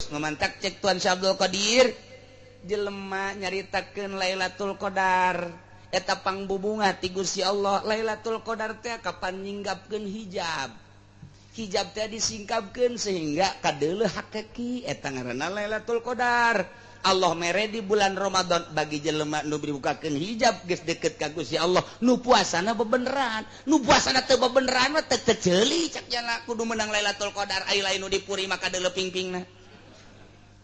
memantak cek Tuan Syabdul Qadir jelema nyaritakeun Lailatul Qadar eta pangbubunga ti Gusti Allah. Lailatul Qadar teh kapan nyinggapkeun hijab teh disingkapkeun sehingga kadeuleuh hakiki eta ngaranna Lailatul Qadar. Allah mere di bulan Ramadan bagi jelema nu dibukakeun hijab geus deukeut ka Gusti Allah, nu puasana bebeneran, nu puasana teu bebeneran mah teu ceuli cak jana kudu menang Lailatul Qadar. Ai lain nu dipuri maka kadeuleuh pingpingna.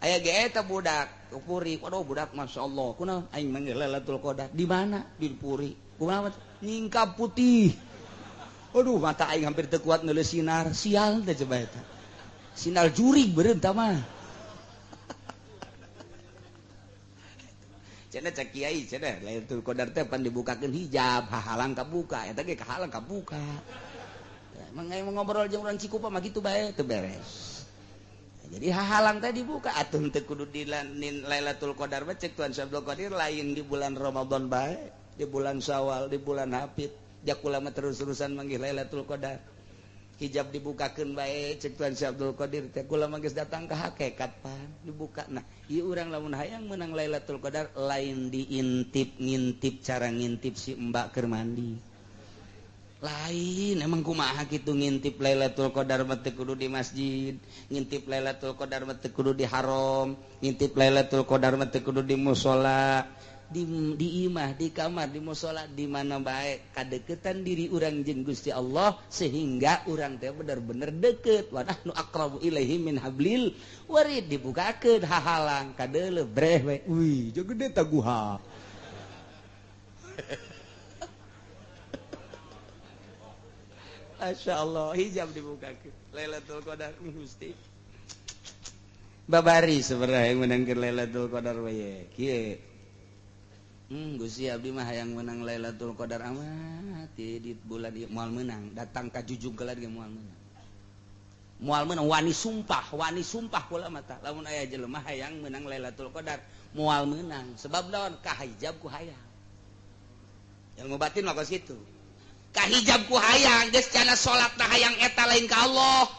Aya ge eta budak puri, waduh budak masyaallah kunaon aing manggil Lailatul Qadar di mana di puri kumaha nyingkap putih. Aduh mata aing hampir teu kuat ngeuleuh sinar, sial teh coba eta. Sinar jurig beureun tah mah. Cenah cek kiai cenah Lailatul Qadar teh pan dibukakeun hijab hahalang kabuka eta ge kahalang kabuka. Mangga ngobrol jeung urang Cikupa mah kitu bae teu beres. Jadi hahalang teh dibuka atuh teu kudu di Lailatul Qadar mah cek Tuan Syabdul Qadir lain di bulan Ramadan bae, di bulan Syawal, di bulan Hafid. Jakula mah terus-terusan manggih Lailatul Qadar. Hijab dibukakeun bae cek Tuan Syabdul Qadir teh kula mah geus datang ka hakikat pan dibuka. Nah, ieu urang lamun hayang menang Lailatul Qadar lain ngintip cara ngintip si mbak keur mandi. Lain emang kumaha kitu ngintip Lailatul Qadar mah teu kudu di masjid, ngintip Lailatul Qadar mah teu kudu di haram, ngintip Lailatul Qadar mah teu kudu di mushola. Di imah, di kamar, di mushola, di mana baik kadeketan diri urang jeung Gusti Allah sehingga urang teh bener-bener deket. Wa nahnu aqrabu ilaihi min hablil warid dibukakeun hahalang kadeuleuh breh we. Wih, jeung gede taguha. Masyaallah hijab dibukakeun Lailatul Qadar Gusti. Babari sabaraha yang menangkeun Lailatul Qadar we kieu. Gusti abdi mah hayang menang Lailatul Qadar amat di bulan ieu moal menang datang ka jujug gelar ge moal menang wani sumpah kula mata lamun aya jelema hayang menang Lailatul Qadar moal menang sebab naon ka hijab ku hayang ilmu batin mah kos kitu ka hijab ku hayang geus cenah salatna hayang eta lain ka Allah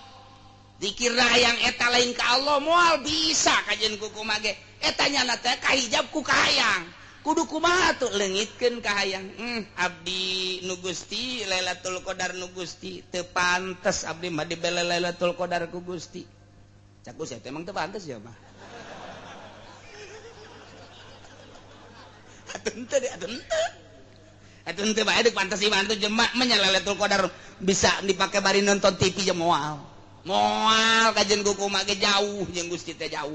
zikirna hayang eta lain ka Allah moal bisa kajen ku kumaha ge eta nyana teh ka hijab ku kahayang kudu kumaha tuh leungitkeun ka hayang abdi nu Gusti Lailatul Qadar nu Gusti teu pantes abdi mah dibela Lailatul Qadar ku Gusti cak Gusti emang teu pantes ya mah atuh henteu bae deuk pantes iman tuh jemaah nya Lailatul Qadar bisa dipake bari nonton TV je moal kajen kumaha ge jauh jeung Gusti teh jauh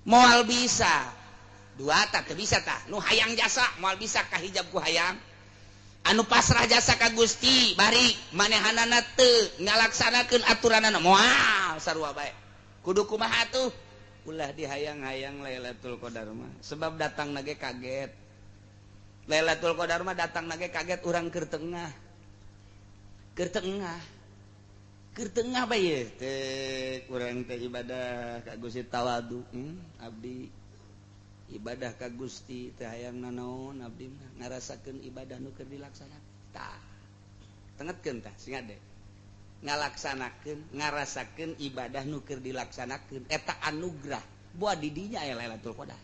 moal bisa dua teh bisa tah nu hayang jasa moal bisa ka hijab ku hayang anu pasrah jasa ka Gusti bari manehanana teu ngalaksanakeun aturanana moal sarua bae kudu kumaha tuh ulah dihayang-hayang Lailatul Qadar mah sebab datang ge kaget Lailatul Qadar mah datang ge kaget urang keur tengah bae teh urang teh ibadah ka Gusti tawadu abdi ibadah ka Gusti teh hayang nanaon abdi mah ngarasakeun ibadah nu keur dilaksanakeun tah tengetkeun tah singat deh ngarasakeun ibadah nu keur dilaksanakeun eta anugerah buat di dinya aya Lailatul Qadar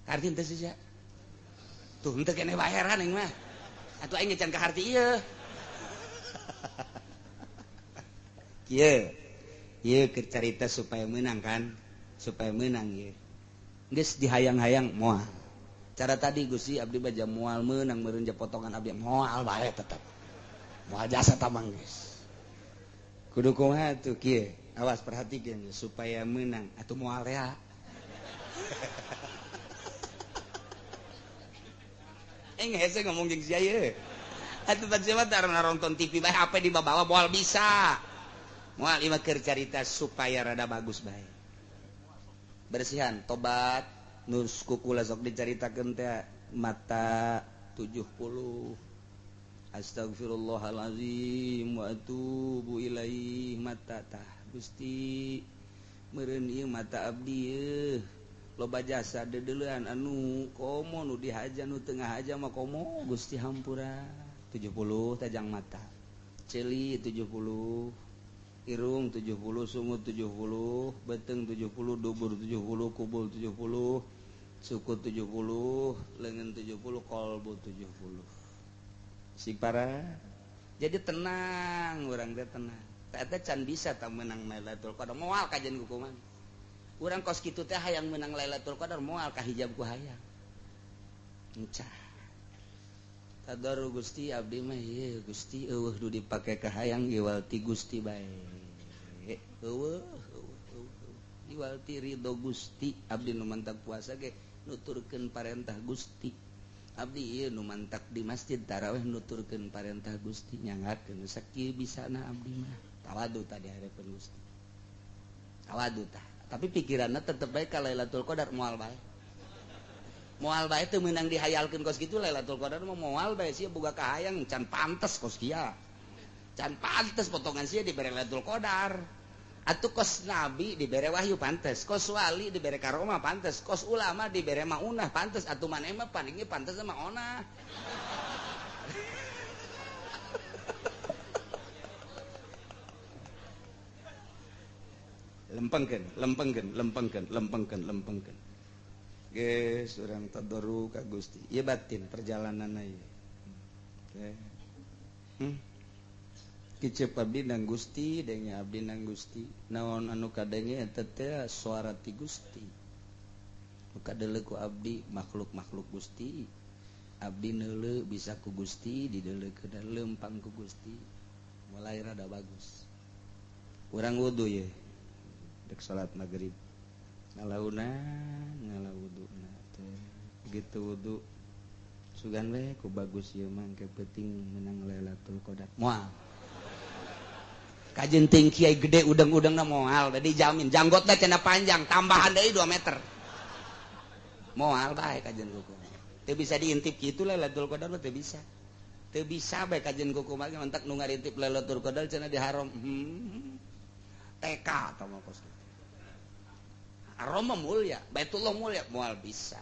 karti teh sia tuh henteu keneh bayaran aing mah atuh aing can ka harti ieu kieu keur carita supaya menang kan supaya menang ieu geus dihayang-hayang moal. Cara tadi Gusti abdi baja moal meunang meureun potongan abdi moal bae tetep. Moal jasa tamang geus. Kudu kumaha tuh kieu? Awas perhatikeun supaya menang atuh moal rea. Hese ngomong jeung sia ieu. Atuh baca mah tarana nonton TV bae HP dibawa moal bisa. Moal ieu keur carita supaya rada bagus bae. Bersihan tobat nus kukula sok dicaritakeun teh mata 70 astagfirullahalazim wa atubu ilaihi mata tah Gusti meureun ieu mata abdi yeuh loba jasa dedeleuan anu komo nu dihaja nu teu ngahaja mah komo Gusti hampura 70 tajang mata ceuli 70 irung 70 sungut 70 beteng 70 dubur 70 kubul 70 suku 70 lengan 70 kolbu 70 si para jadi tenang orang teh tenang eta can bisa tak menang Lailatul Qadar moal kajian kukuman urang kos kitu teh hayang menang Lailatul Qadar moal ka hijab ku hayang encah tadaru Gusti abdi mah ieu Gusti eueuh du dipake ka hayang iwal ti Gusti bae eueuh iwal ti ridho Gusti abdi nu mantak puasa ge nuturkeun parentah Gusti abdi ieu nu mantak di masjid tarawih nuturkeun parentah Gusti nyangakeun sakieu bisana abdi mah tawadu tadi hareupeun Gusti tawadu tah tapi pikiranna tetep bae ka Lailatul Qadar moal teu meunang dihayalkeun kos kitu Lailatul Qadar mah moal bae sia boga kahayang can pantes kos kieu can pantes potongan sia dibere Lailatul Qadar atuh kos nabi dibere wahyu pantes kos wali dibere karomah pantes kos ulama dibere maunah pantes atuh maneh mah palinge pantes mah onah lempengkeun geus urang tadarruk ka Gusti ieu batin perjalananna ieu kicep abdi nang Gusti denge abdi nang Gusti naon anu kadenge eta teh suara ti Gusti nu kadeuleu ku abdi makhluk-makhluk Gusti abdi neuleuh bisa ku Gusti dideuleukeun leumpang ku Gusti mulai rada bagus urang wudu ye dek salat magrib ngalauna wuduna teh gitu wudu sugan we ku bagus ieu mah ke penting menang Lailatul Qadar moal kajen ting kiai gede udang-udangna moal da dijamin janggotna cenah panjang tambahan deui 2 meter moal bae kajen kuku teu bisa diintip kitu Lailatul Qadar teu bisa bae kajen kuku mah mantak nu ngarintip Lailatul Qadar cenah di haram TK atau mah kos haram mah mulia Baitullah mulia moal bisa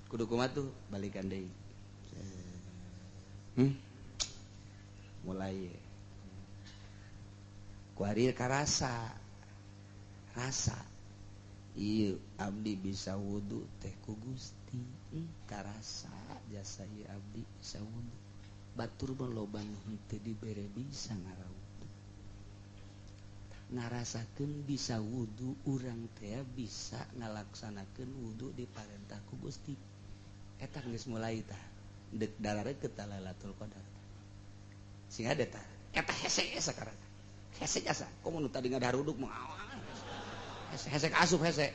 kudu kumaha tuh balikan deui mulai kuari karasa rasa iya abdi bisa wudu teh ku Gusti karasa jasa ieu abdi bisa wudu batur mah loba nu henteu dibere bisa ngarawudu ngarasakeun bisa wudu urang teh bisa ngalaksanakeun wudu di parentah ku Gusti eta geus mulai tah deuk darareut ka Lailatul Qadar sing ada tah eta hese sakarang hese jasa komo nu tadi ngadaruduk mah hese asup hese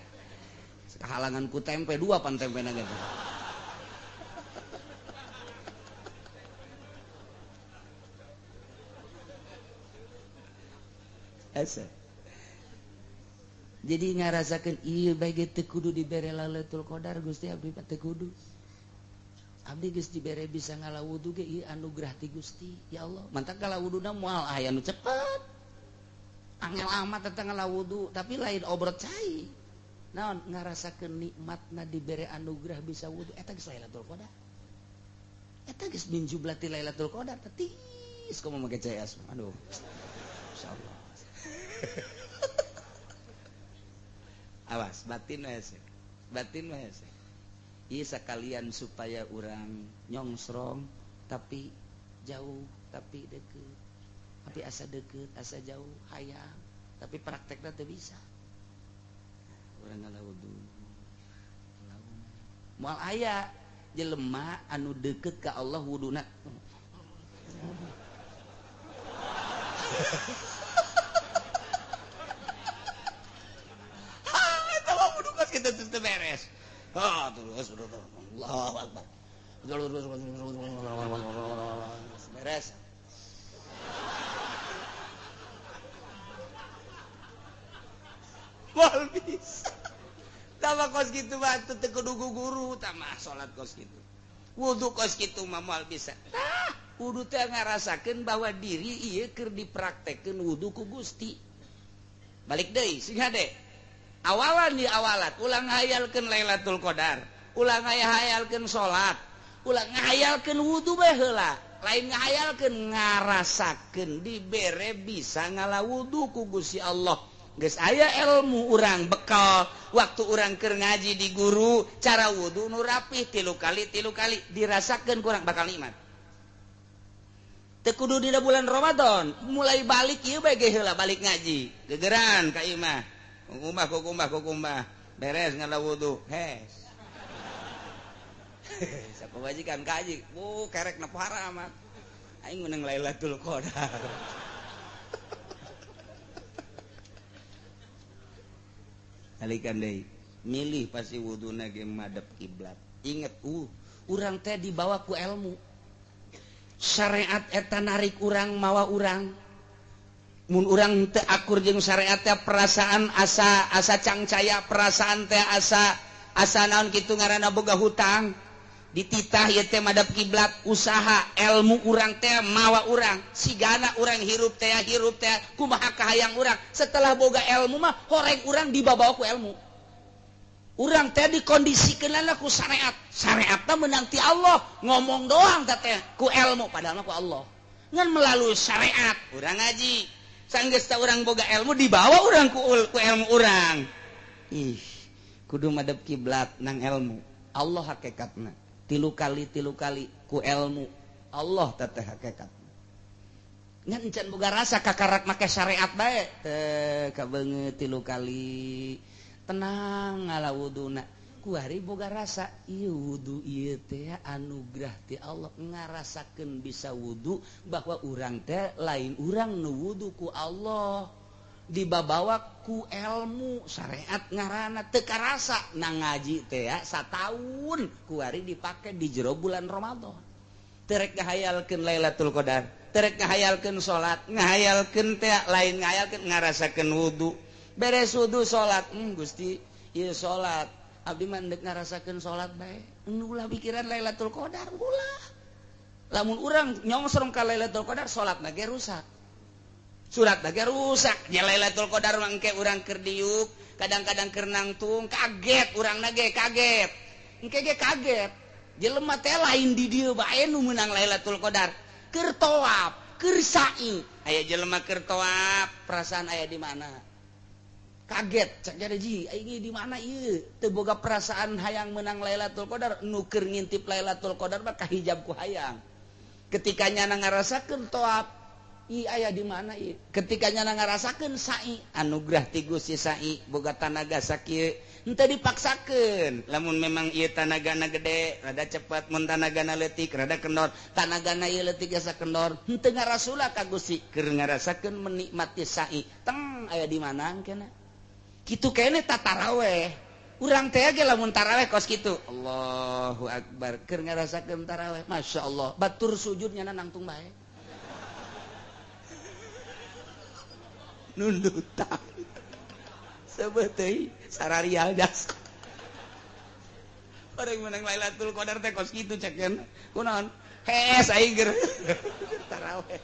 kahalangan ku tempe 2 pan tempena gitu hese jadi ngarasakeun ieu bae ge teu kudu dibere Lailatul Qadar Gusti abdi teu kudu abdi geus dibere bisa ngalawudu ge ieu anugerah ti Gusti ya Allah mantap ngalawuduna moal aya nu cepet angel amat tentang ngalawudu tapi lain obrot cai naon ngarasakeun nikmatna dibere anugerah bisa wudu eta geus Lailatul Qadar eta geus min jublati Lailatul Qadar tetis komo make cai asma aduh insyaallah awas batin we ieu sakalian supaya urang nyongsrong tapi jauh tapi deukeut tapi asa deket, asa jauh, hayang tapi prakteknya teu bisa urang ngalawudu moal aya jelema anu deket ka Allah wuduna eta mah wudu kos kitu teu beres terus Allahu Akbar beres moal bisa tama kos kitu mah teu kudu guru tama salat kos kitu wudu kos kitu mah moal bisa wudu teh ngarasakeun bahwa diri ieu keur dipraktekkeun wudu ku Gusti balik deui sing hade awalan di awalat ulang hayalkeun Lailatul Qadar ulang hayalkeun salat ulang ngahayalkeun wudu bae heula lain ngahayalkeun ngarasakeun dibere bisa ngala wudu ku Gusti Allah. Geus aya ilmu urang bekal waktu urang keur ngaji di guru cara wudu nu rapih 3 kali dirasakeun kurang bakal nikmat. Teu kudu dina bulan Ramadan, mulai balik ieu bae ge heula balik ngaji. Gegeran ka imah. Kukumbah beres ngala wudu. Hes. Sapawajikan kaji, kerek nepara amat. Aing menang Lailatul Qadar. Alikan deui, milih pasti wuduna ge madep kiblat. Inget, urang teh dibawa ku ilmu. Syariat eta narik urang mawa urang. Mun urang teu akur jeung syariat teh perasaan asa cangcaya, perasaan teh asa naon kitu ngaranna boga hutang. Dititah ieu teh madep kiblat, usaha ilmu urang teh mawa urang. Sigana urang hirup teh kumaha kahayang urang. Setelah boga ilmu mah horeng urang dibawa ku ilmu. Urang teh dikondisikeun ku syariat. Syariatna meunang ti Allah, ngomong doang teh ku ilmu padahal ku Allah. Ngan melalui syariat urang ngaji. Sanggeus teh urang boga ilmu dibawa urang ku ilmu urang. Kudu madep kiblat nang ilmu. Allah hakikatna. 3 kali ku ilmu Allah teteh hakikat ngan encan boga rasa kakarak make syariat bae teh kabeungeut 3 kali tenang ngala wuduna ku hari boga rasa ieu wudu ieu teh anugerah ti Allah ngarasakeun bisa wudu bahwa urang teh lain urang nu wudu ku Allah dibawa ku ilmu syariat ngaranna teu karasa nang ngaji teh ya sataun ku ari dipake di jero bulan Ramadan. Terek ngahayalkeun Lailatul Qadar, terek ngahayalkeun salat, ngahayalkeun teh lain ngahayalkeun ngarasakeun wudu. Beres wudu salat, Gusti, ieu salat abdi mah deuk ngarasakeun salat bae. Ulah pikiran Lailatul Qadar ulah. Lamun urang nyongsrong ka Lailatul Qadar salatna ge rusak. Surat lagi rusak ya Lailatul Qadar mangke urang keur diuk kadang-kadang keur nangtung kaget urang nage kaget engke ge kaget jelema teh lain di dieu bae nu meunang Lailatul Qadar keur tawaf keur sa'i aya jelema keur tawaf perasaan aya di mana kaget cak jadi ji aing di mana ieu teu boga perasaan hayang meunang Lailatul Qadar nu keur ngintip Lailatul Qadar mah kahijab ku hayang ketika nyana ngarasakeun tawaf aya di mana ieu ketika nyana ngarasakeun sa'i anugerah ti Gusti sa'i boga tanaga sakieu henteu dipaksakeun lamun memang ieu tanagana gede rada cepet mun tanagana leutik rada kendor tanagana ieu leutik asa kendor henteu ngarasula ka Gusti keur ngarasakeun menikmati sa'i teng aya di mana engkena kitu keneh tataraweh urang teh ge lamun taraweh kos kitu Allahu Akbar keur ngarasakeun taraweh masyaallah batur sujud nyana nangtung bae nundutan sebeteuy sararial das orang menang Lailatul Qadar teh kos kitu cekeun kunaon hees aing keur taraweh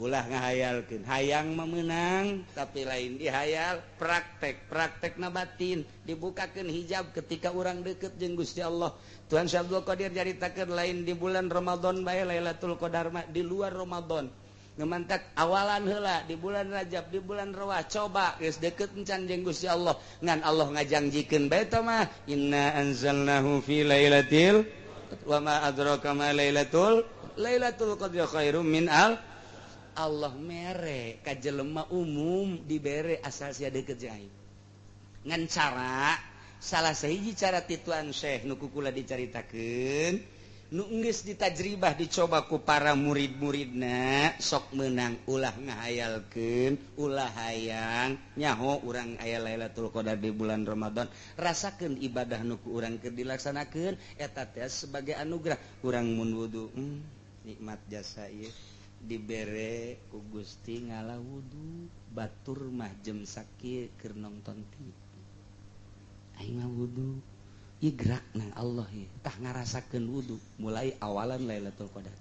ulah ngahayalkeun hayang memenang tapi lain dihayal praktekna batin dibukakeun hijab ketika urang deukeut jeung Gusti Allah Tuhan Syekh Abdul Qadir jaritakeun lain di bulan Ramadan bae Lailatul Qadar mah di luar Ramadan ngemantak awalan heula di bulan Rajab di bulan Rawah coba geus deukeut encan jeung Gusti Allah ngan Allah ngajangjikeun bae eta mah inna anzalnahu fi lailatil wa ma adraka ma lailatul qadri khairum min Allah mere ka jelema umum dibere asal sia deukeut jeung aing ngan cara salah sahiji cara ti Tuan Syekh nu kukula dicaritakeun nu geus ditajribah dicoba ku para murid-muridna sok meunang ulah ngahayalkeun ulah hayang nyaho urang aya Lailatul Qadar di bulan Ramadan rasakeun ibadah nu ku urang keur dilaksanakeun eta teh sebagai anugerah urang mun wudu nikmat jasa ieu dibere ku Gusti ngala wudu batur mah jem sakieu keur nonton TV aing mah wudu ieu gerak nang Allah ieu tah ngarasakeun wudu mulai awalan Lailatul Qadar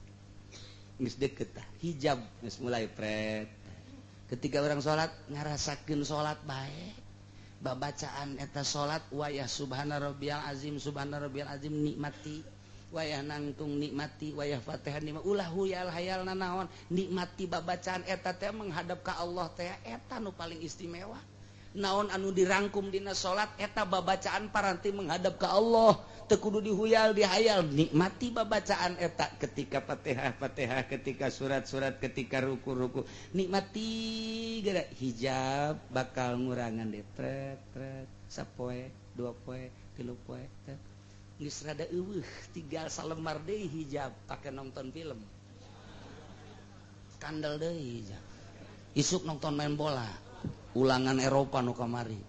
geus deukeut tah hijab geus mulai pret ketika urang salat ngarasakeun salat bae babacaan eta salat wa ya subhana rabbiyal azim nikmati wayah nangtung nikmati wayah Fatihah ulah huyal hayal nanaon nikmati babacaan eta teh menghadap ka Allah teh eta nu paling istimewa. Naon anu dirangkum dina salat eta babacaan paranti menghadap ka Allah teu kudu dihuyal dihayal nikmati babacaan eta ketika Fatihah ketika surat-surat ketika ruku-ruku nikmati geura hijab bakal ngurangan deh tret sapoe 2 poe 3 poe geus rada eueuh tinggal salemar deui hijab pake nonton film kandel deui hijab isuk nonton main bola ulangan Eropa nu kamari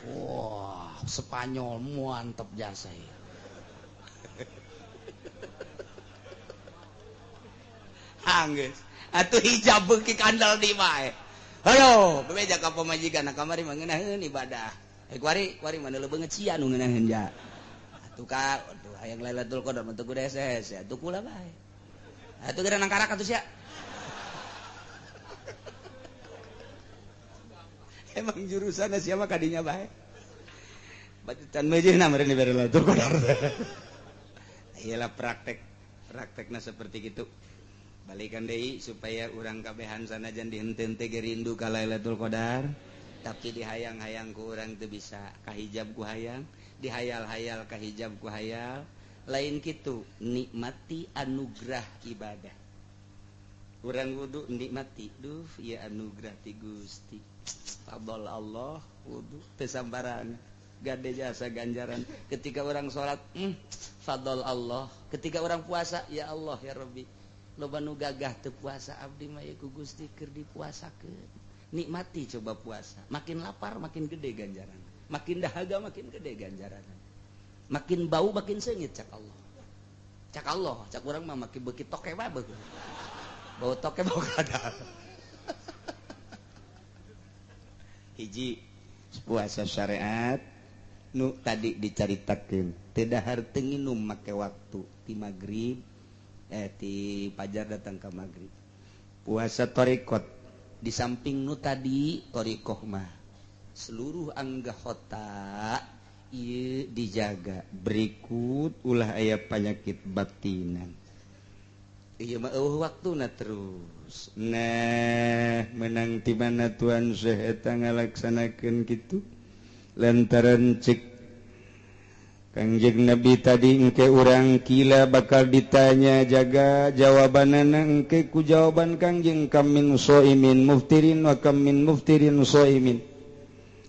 wah Spanyol mantep jasa ya anggeus atuh hijab beuki kandel di bae hayo bebeja ka pamajikan kamari mah ngeunaheun ibadah kuari mana leubeung cia nu ngeunaheun ja atuh ka atuh hayang Lailatul Qadar mah teu kudu SS ya atuh kula bae atuh geura nang karak atuh sia emang jurusan siapa kadinya baik bacutan mejina meureun dibere Lailatul Qadar iyalah praktekna seperti gitu balikan deui supaya urang kabehan sanajan dihenteu teh rindu ka Lailatul Qadar tapi dihayang-hayang ku urang teu bisa kahijab ku hayang dihayal-hayal kahijab ku hayal lain kitu nikmati anugerah ibadah urang kudu nikmati duh ieu anugerah ti Gusti fadl Allah wudu teu sambarangan gade jasa ganjaran ketika orang salat fadl Allah ketika orang puasa ya Allah ya Rabbi loba nu gagah teu puasa abdi mah ku Gusti keur dipuasakeun nikmati coba puasa makin lapar makin gede ganjaran makin dahaga makin gede ganjaran makin bau makin seungit cak Allah cak urang mah makin beuki toke mah bau toke bau kadal hiji puasa syariat nu tadi dicaritakeun teu dahar teu nginum make waktu ti magrib ti pajar datang ka magrib puasa thariqat di samping nu tadi thariqah mah seluruh anggota ieu dijaga berikut ulah aya penyakit batinan ieu mah waktuna terus nah menang ti mana Tuhan Syekh eta ngalaksanakeun kitu lantaran cek Kangjeng Nabi tadi engke urang kila bakal ditanya jaga jawabanana engke ku jawaban Kangjeng kam min shaimin muftirin wa kam min muftirin shaimin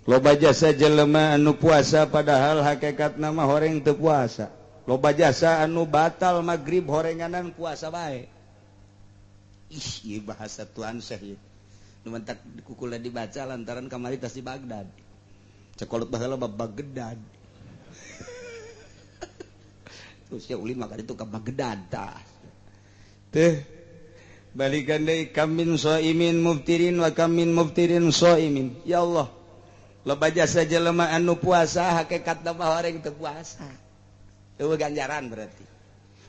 loba jasa jelema anu puasa padahal hakikatna mah horeng teu puasa loba jasa anu batal magrib horenganan puasa bae ieu bahasa Tuhan Syekh nu mentak kukula dibaca lantaran kamari tas di Baghdad cekolot baheula bab Baghdad terus ya ulin maka itu ka Baghdad tah teh balikan deui kam min shaimin muftirin wa kam min muftirin shaimin ya Allah loba jasa jelema anu puasa hakikatna mah horeng teu puasa eueuh ganjaran berarti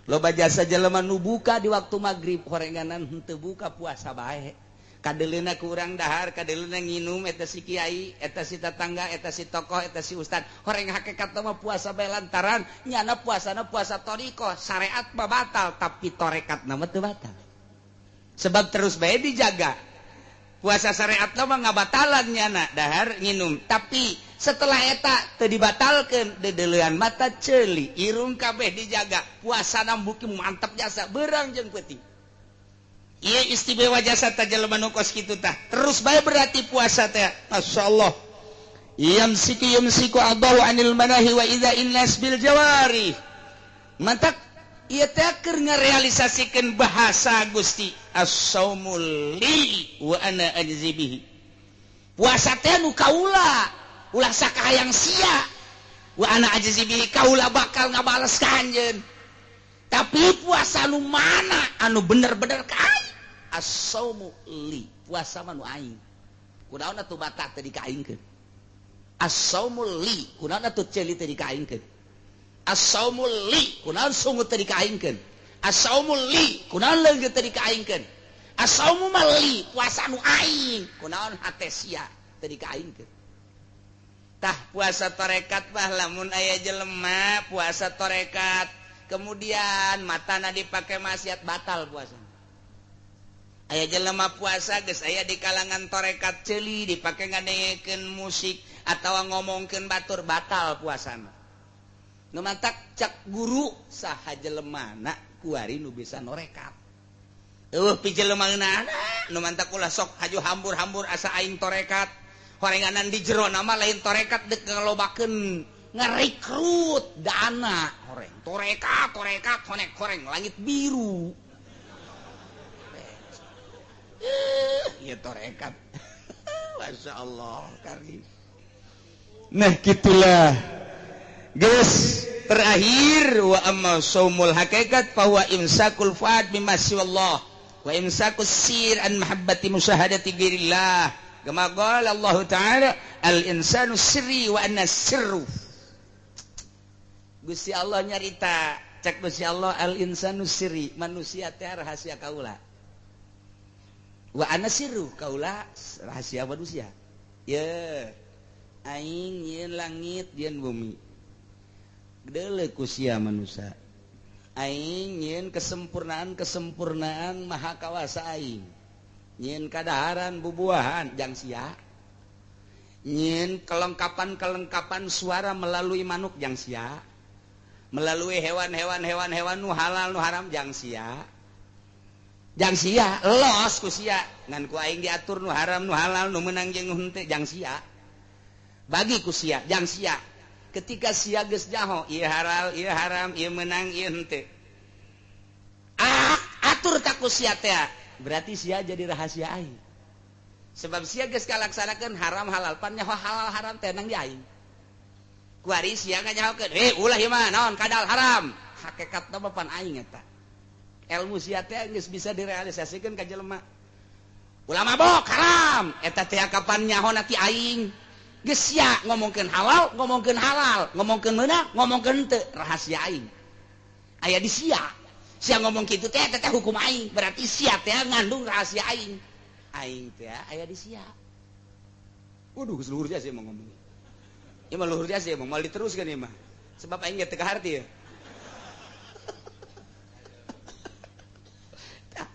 loba jasa jelema nu buka di waktu magrib horenganan henteu buka puasa bae kadeleuna ku urang dahar kadeleuna nginum eta si kiai eta si tetangga eta si tokoh eta si ustad horeng hakikatna mah puasa bae lantaran nyana puasana puasa thariqah syariat mah batal tapi tarekatna mah teu batal sebab terus bae dijaga puasa syariatna mah ngabatalan nyana dahar nginum tapi setelah eta teu dibatalkeun dedeleuan mata ceuli irung kabeh dijaga puasana buki mantap jasa beurang jeung peuting ieu istimewa jasa ta jelema nu kos kitu tah terus bae berarti puasa teh masyaallah yamsiku Allahu anil manahi wa idza innas bil jawari mantak ieu teh keur ngarealisasikeun bahasa Gusti as-saumul li wa ana ajzi bihi puasa teh nu kaula ulah sakahayang sia wa ana ajzi bihi kaula bakal ngabales ka anjeun tapi puasa nu mana anu bener-bener ka aing as-saumu li puasa mah nu aing kunaon atuh batak teh dikaingkeun as-saumu li kunaon atuh ceuli teh dikaingkeun as-saumu li kunaon sungut teh dikaingkeun as-saumu li kunaon leungit teh dikaingkeun as-saumu mah li puasa nu aing kunaon hate sia teh dikaingkeun tah puasa tarekat mah lamun aya jelema puasa tarekat kemudian matana dipakai maksiat batal puasa. Aya jelema puasa geus aya di kalangan torekat ceuli dipake ngadengekeun musik atawa ngomongkeun batur batal puasana. Nu mantak cak guru saha jelemana kuari nu bisa norekat. Pi jelemaana nu mantak ulah sok haju hambur-hambur asa aing torekat. Horenganan di jero nama lain torekat dek ngalobakeun ngerekrut dana horeng torekat honek horeng langit biru ya torekat Masya Allah karim. Nah gitulah guys, terakhir wa amma saumul hakikat fahuwa imsakul fuad mimma siwallah wa imsakus sir an mahabbati musyahadati ghirillah kama qala Allah taala al insanu sirri wa anna sirru. Gusti Allah nyarita cek Gusti Allah al insanu sirri manusia teh rahasia kaula wa ana sirru kaula rahasia manusia ya aing yeun langit yeun bumi deuleu ku sia manusia aing yeun kesempurnaan maha kawasa aing yeun kadaharan bubuahan jang sia yeun kelengkapan suara melalui manuk jang sia melalui hewan nu halal nu haram jang sia los ku sia ngan ku aing diatur nu haram nu halal nu meunang jeung nu henteu jang sia bagi ku sia jang sia ketika sia geus nyaho ieu halal ieu haram ieu meunang ieu henteu atur ka ku sia teh berarti sia jadi rahasia aing sebab sia geus kalaksanakeun haram halal pan nyaho halal haram teh nang di aing kuari sia nganyahokeun ulah ieu mah naon kadal haram hakikatna mah pan aing eta ilmu sia teh geus bisa direalisasikeun ka jelema ulah mabok haram eta teh kapan nyahona ti aing geus sia ngomongkeun halal ngomongkeun meunang ngomongkeun henteu rahasia aing aya di sia ngomong kitu teh eta teh hukum aing berarti sia teh ngandung rahasia aing teh aya di sia waduh geus luhur sia mah ngomong ieu mah luhur sia mah moal diteruskeun ieu mah sebab aing teu kaharti ya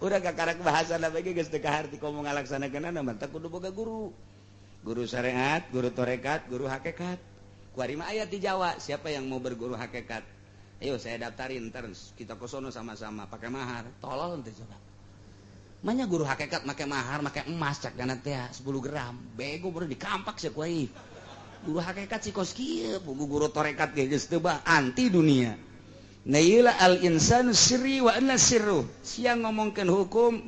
urang kakarak bahasana bage geus teu kaharti komo ngalaksanakeunana mah teh kudu boga guru syariat, guru torekat, guru hakikat. Kuari mah aya di Jawa, siapa yang mau berguru hakikat? Ayo saya daftarin ntar kita ke sono sama-sama pakai mahar. Tolol ente coba. Manya guru hakikat make mahar, make emas cak kana teh 10 gram. Bego baru dikampak sia kuai. Guru hakikat si kos kieu, guru torekat ge geus teu anti dunia. Naila al insanu sirri wa anna sirru. Sia ngomongkeun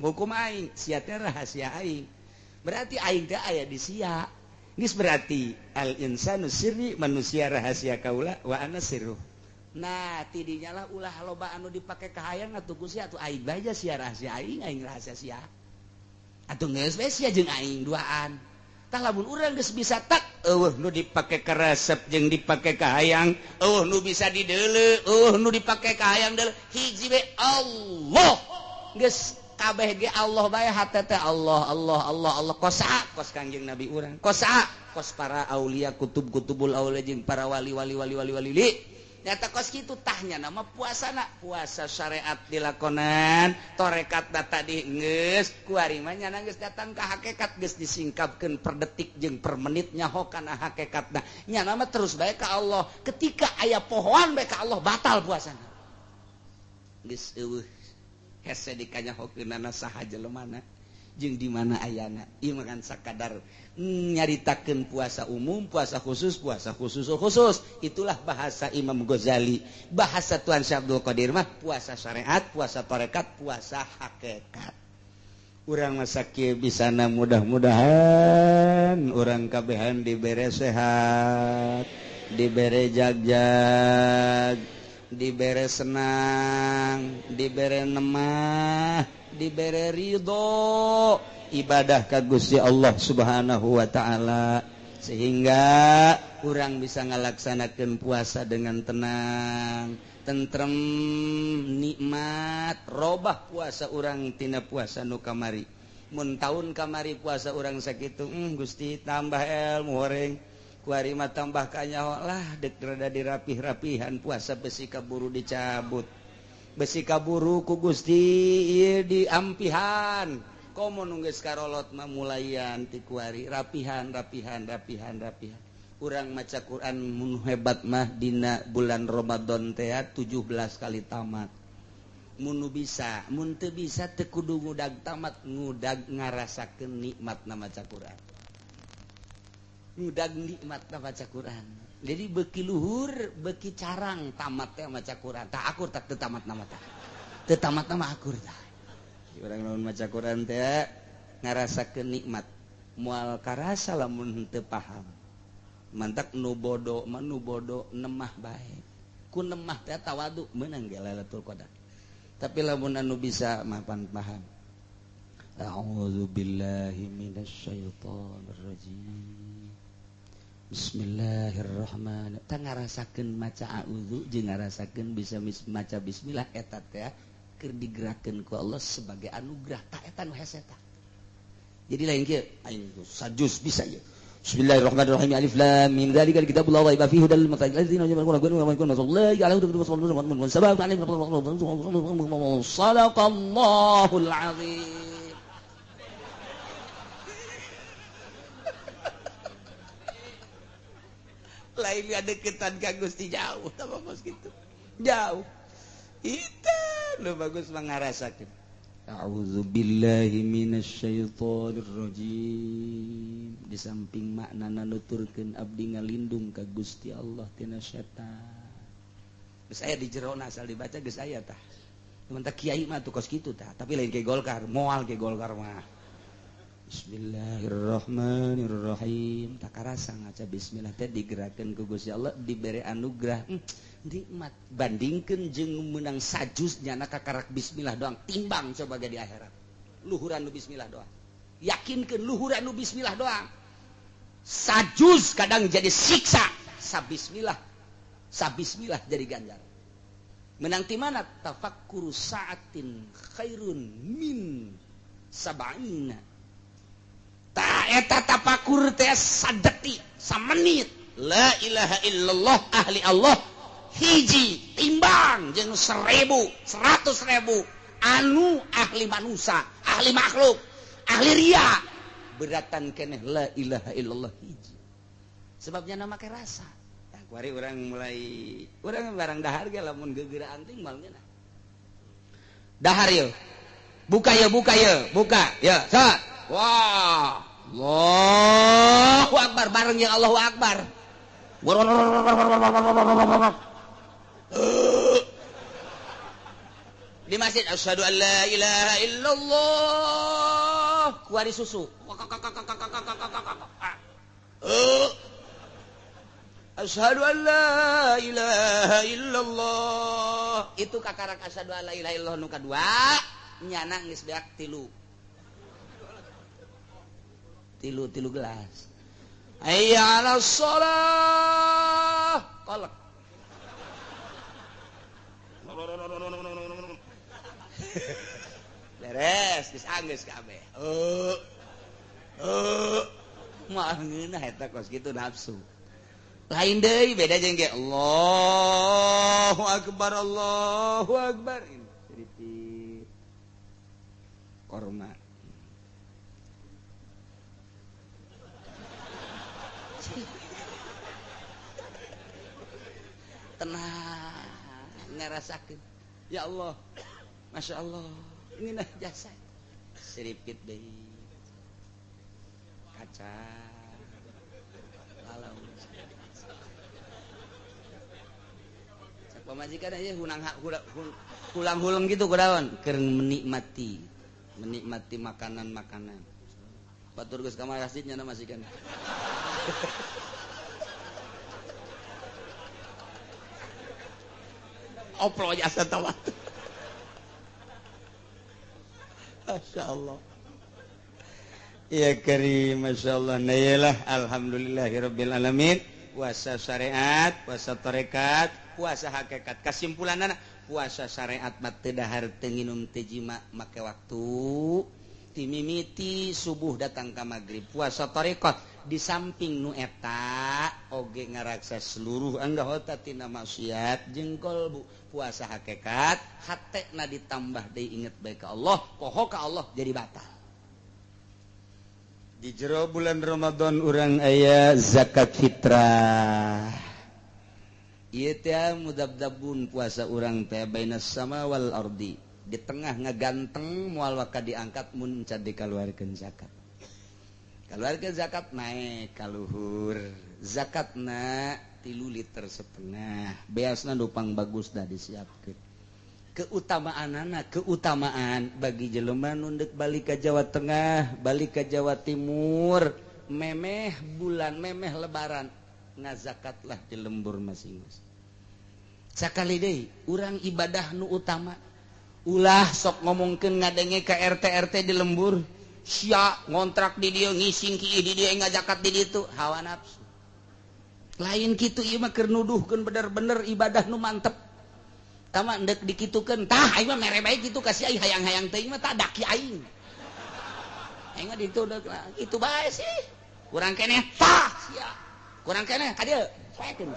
hukum aing, sia teh rahasia aing. Berarti aing teh aya di sia. Geus berarti al insanu sirri manusia rahasia kaula wa ana sirru. Nah, tidinya lah ulah loba anu dipake ka hayang atuh ku sia atuh aing bae sia rahasia aing rahasia sia. Atuh geus bae sia jeung aing duaan. Tah lamun urang geus bisa tak eueuh nu dipake ka resep jeung dipake ka hayang, eueuh nu bisa dideuleu, eueuh nu dipake ka hayang deuleu hiji bae Allah. Geus kabeh ge Allah bae hate teh Allah kos Kangjeng Nabi urang kos para aulia kutubul aulia jeung para wali nyata kos kitu tahnya nama puasa syariat dilakonan torekat data geus kuari mah nyana geus datang ka hakikat geus disingkapkeun per detik jeung per menit nyaho kana hakikatna nyana mah terus bae ka Allah ketika aya pohoan bae ka Allah batal puasana geus eueuh hese dikanyahokeunana saha jelemana jeung di mana ayana ieu mah kan sakadar nyaritakeun puasa umum puasa khusus itulah bahasa Imam Ghazali bahasa Tuan Syekh Abdul Qadir mah puasa syariat puasa tarekat puasa hakikat urang mah sakieu bisana mudah-mudahan urang kabehan dibere sehat dibere jag dibere senang dibere nemah dibere ridho ibadah ka Gusti Allah Subhanahu wa taala sehingga urang bisa ngalaksanakeun puasa dengan tenang tentrem nikmat robah puasa urang tina puasa nu kamari mun taun kamari puasa urang sakitu Gusti tambah ilmu horeng kuarima tambah kanyawa lah dek rada dirapih-rapihan puasa besi kaburu dicabut besi kaburu ku Gusti ieu diampihan komo nunggeus karolot mah mulayan ti kuari rapihan urang maca Quran mun hebat mah dina bulan Ramadan teh 17 kali tamat mun bisa mun teu bisa teu kudu ngudag tamat ngudag ngarasakeun nikmatna maca Quran ngudag nikmatna maca Quran jadi beki luhur beki carang tamat teh maca Quran tah akur tak teu tamat nama tah teu tamat nama akur tah urang lamun maca Quran teh ngarasakeun nikmat moal karasa lamun teu paham mantak nu bodo nemah bae ku nemah teh tawadu meunang ge Lailatul Qadar tapi lamun anu bisa mapan paham a'udzu billahi minasyaitonir rajim bismillahirrahmanirrahim tah ngarasakeun maca a'udzu jeung ngarasakeun bisa maca bismillah eta teh keur digerakkeun ku Allah sebagai anugerah tah eta nu hese tah jadi lain kieu aing sajus bisa ye Bismillahirrahmanirrahim alif lam mim dzalika kitabul la raiba fihi hudal lil muttaqin alladzina yu'minuna bil ghaibi wa yuqimuna as-salata sadaqallahul azim lain deketan ka Gusti jauh tah bagus kitu jauh itu lu bagus mangarasakeun a'udzu billahi minasyaitonir rajim di samping maknana nuturkeun abdi ngalindung ka Gusti Allah tina setan geus aya di jerona asal dibaca geus aya tah mun tah kiai mah tuh kos kitu tah tapi lain ke Golkar moal ke Golkar mah bismillahirrahmanirrahim tak karasa ngaca bismillah teh digerakkeun ku Gusti Allah dibere anugerah nikmat bandingkeun jeung meunang sajus nyana kakarak bismillah doang timbang coba ge di akhirat luhuran nu bismillah doang yakinkeun luhuran nu bismillah doang sajus kadang jadi siksa sabismillah jadi ganjar menang ti mana tafakkuru sa'atin khairun min sab'ina ta eta tafakur teh sadetik samenit la ilaha illallah ahli Allah hiji timbang jeung 100.000 anu ahli manusia ahli makhluk ahli ria beratan keneh la ilaha illallah hiji sebabnya nama ke rasa nah, kuari urang barang dahar ge lamun gegeuraan ting mal geuna dahar yeuh buka ya salat wah Allahu akbar bareng yang Allahu akbar di masjid asyhadu an la ilaha illallah kuari susu asyhadu an la ilaha illallah itu kakarak asyhadu an la ilaha illallah nu kadua nyana geus beak tilu gelas hayya 'alas shalah kolek beres geus anggeus kabeh moal ngeunah eta kos kitu nafsu lain deui beda jeung ge Allahu akbar sedikit korma tenang ngarasakeun ya Allah masya Allah ini nah jasa sedikit deui kaca lalau sak pamajikan aja hulang huleng gitu kudaon keur menikmati makanan batur geus ka masjidnya na masjikan oplo jasa tawat Masya Allah ya karim Masya Allah nayalah alhamdulillahirabbil alamin puasa syariat puasa tarekat puasa hakikat kesimpulanna puasa syariat mah teu dahar teu nginum teu jima make waktu timimiti subuh datang ka magrib puasa tarekat di samping nu eta oge ngaraksa seluruh anggota tina maksiat jeung qalbu puasa hakikat hatena ditambah deui inget bae ka Allah poho ka Allah jadi batal. Di jero bulan Ramadan urang aya zakat fitrah. Ieu teh mudabdabun puasa urang teh bainas sama wal ardi. Di tengah ngaganteng moal waka diangkat mun can dikaluarkeun zakat. Kaluarkeun zakat naik ka luhur. Zakatna 3 liter setengah. Beasna nupang bagus dah disiapkeun. Keutamaan bagi jelema nu deuk balik ka Jawa Tengah, balik ka Jawa Timur, memeh bulan memeh lebaran ngazakatlah di lembur masing-masing. Sakali deui urang ibadah nu utama ulah sok ngomongkeun ngadenge ka RT di lembur sia ngontrak di dieu ngising ki di dieu ngazakat di ditu hawa nafsu lain kitu ieu mah keur nuduhkeun bener-bener ibadah nu mantep tama endek dikitukeun tah aing mah mere bae kitu ka si aing hayang-hayang teuing mah tah daki aing mah ditu kitu bae sih kurang keneh tah sia kurang keneh ka dieu saekeun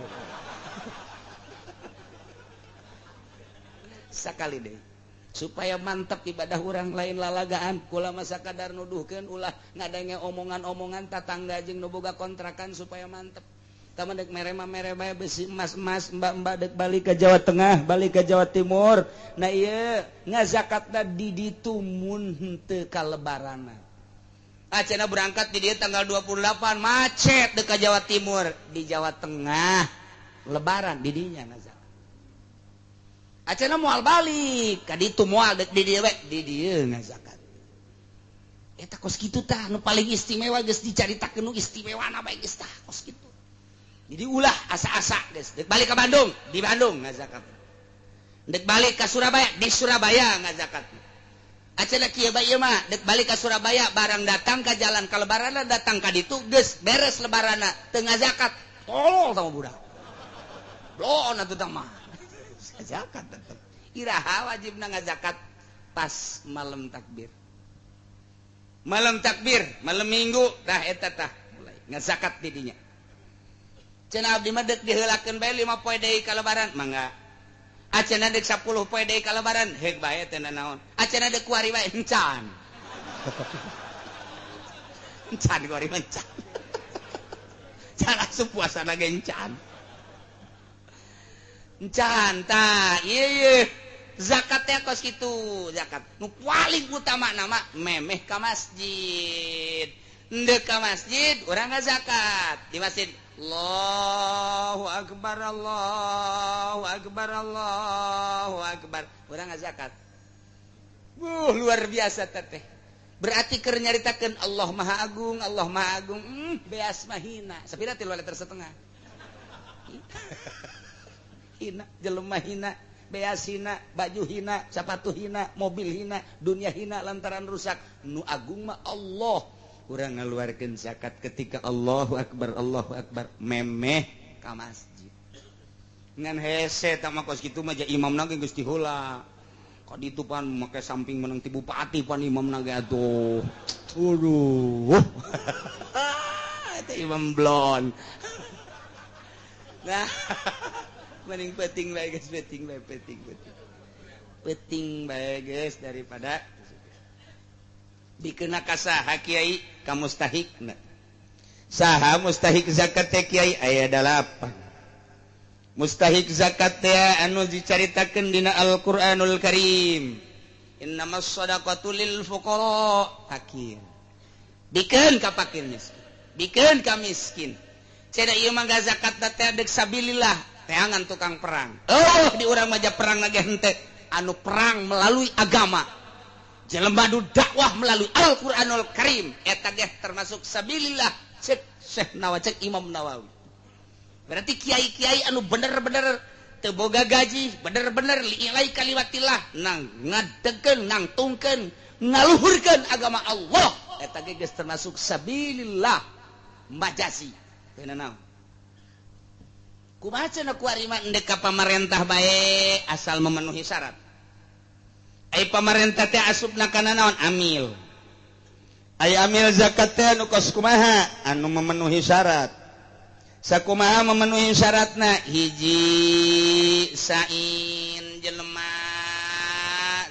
sakali deui supaya mantap ibadah orang lain lalagaan kula masa kadar nuduhkeun ulah ngadenge omongan-omongan tatangga jeung nu boga kontrakan supaya mantap tama dek mere bae besi emas mbak-mbak dek balik ke Jawa Tengah balik ke Jawa Timur nah ieu ngazakatna di ditu mun henteu ka lebaranna cenah berangkat di dieu tanggal 28 macet dek ka Jawa Timur di Jawa Tengah lebaran di dinya ngazak acana moal balik ka ditu moal di dieu we di dieu ngazakat eta kos kitu tah nu paling istimewa geus dicaritakeun nu istimewana bae geus tah kos kitu jadi ulah asa-asa geus dek balik ka Bandung di Bandung ngazakat dek balik ka Surabaya di Surabaya ngazakat acana kieu bae ieu mah dek balik ka Surabaya barang datang ka jalan ka lebaranna datang ka ditu geus beres lebaranna teu ngazakat tolol sama budak loon atuh tah mah zakat tetap iraha wajibna ngazakat pas malam takbir malam minggu dah eta tah mulai ngazakat di dinya cenah abdi mah deuk diheulakeun bae 5 poe deui ka lebaran mangga acenah deuk 10 poe deui ka lebaran heuk bae teh naon acenah deuk kuari bae encan kuari encan can asup puasana ge encan Encanta, iya zakat teh kos kitu zakat. Nu paling utama nama memeh ka masjid. Endeu ka masjid urang ngazakat. Di masjid Allahu akbar Allahu akbar Allahu akbar. Urang ngazakat. Luar biasa teh. Berarti keur nyaritakeun Allah Maha Agung, beas mah hina. Sapira 3 liter setengah. Hina, jelema hina, beas hina, baju hina, sepatu hina, mobil hina, dunia hina lantaran rusak. Nu agung mah Allah. Urang ngaluarkeun zakat ketika Allahu Akbar, memeh ka masjid. Ngan hese ta mah kos kitu mah ja imamna ge geus diheula. Ka ditu pan make samping menang ti bupati pan imamna ge atuh. Aduh. Eta imam blon. Nah, mending peting bae guys, peting bae guys daripada dikeuna ka saha kiai ka mustahikna. Saha mustahik zakat teh kiai aya 8. Mustahik zakat teh anu dicaritakeun dina Al-Qur'anul Karim. Innamas shadaqatu lil fuqara fakir. Bikeun ka fakir miskin. Bikeun ka miskin. Cenah ieu mah zakat teh deuk sabilillah. Teangan tukang perang. Oh, di urang maja perang lagi henteu. Anu perang melalui agama. Jelema nu dakwah melalui Al-Qur'anul Karim. Eta ge termasuk sabilillah. Cek Syekh Nawawi, cek Imam Nawawi. Berarti kiai-kiai anu bener-bener teu boga gaji, bener-bener li'ilai kalimatillah, nang ngadegkeun, nang tungkeun, ngaluhurkeun agama Allah. Eta ge geus termasuk sabilillah majasi. Teu naon. Kumaha cenah kuari mah endek ka pamarentah bae asal memenuhi syarat. Ai pamarentah teh asupna kana naon amil. Ai amil zakat teh anu kos kumaha anu memenuhi syarat. sakumaha memenuhi syaratna hiji sain jelema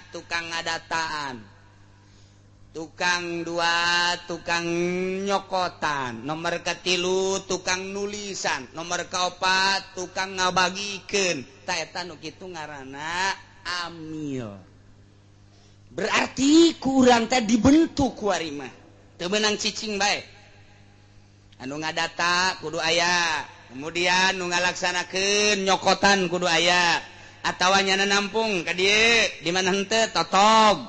tukang ngadataan, tukang dua tukang nyokotan, nomor katilu tukang nulisan, nomor kaopat tukang ngabagikeun. Ta eta nu kitu ngaranna amil. Berarti ku urang teh dibentuk ku ari mah teu meunang cicing bae. Anu ngadata kudu aya, kemudian nu ngalaksanakeun nyokotan kudu aya, atawa nyana nampung ka dieu di mana henteu totog.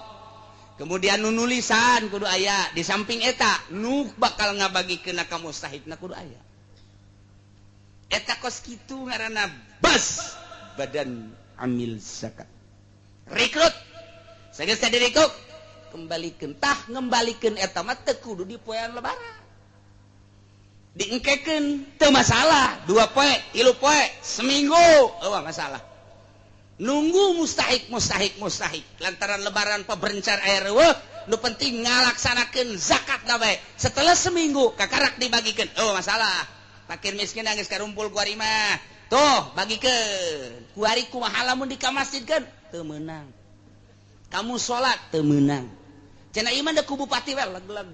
Kemudian nu nulisan kudu aya, di samping eta nu bakal ngabagikeun ka mustahikna kudu aya. Eta kos kitu ngaranna bas badan amil zakat. Rekrut sageus direkrut kembalikeun tah ngembalikeun eta mah teu kudu di poean lebaran. Diengkekeun teu masalah, 2 poe, 3 poe, seminggu eueuh masalah. Nunggu mustahik lantaran lebaran paberencar aya reueuh, nu penting ngalaksanakeun zakat na bae. Setelah seminggu kakarak dibagikeun, eueuh masalah. Fakir miskin geus karumpul ku ari mah. Tuh, bagikeun. Ku ari kumaha lamun di ka masjidkeun? Teu meunang. Kamu salat teu meunang. Cenah ieu mah da ku bupati we leg-leg.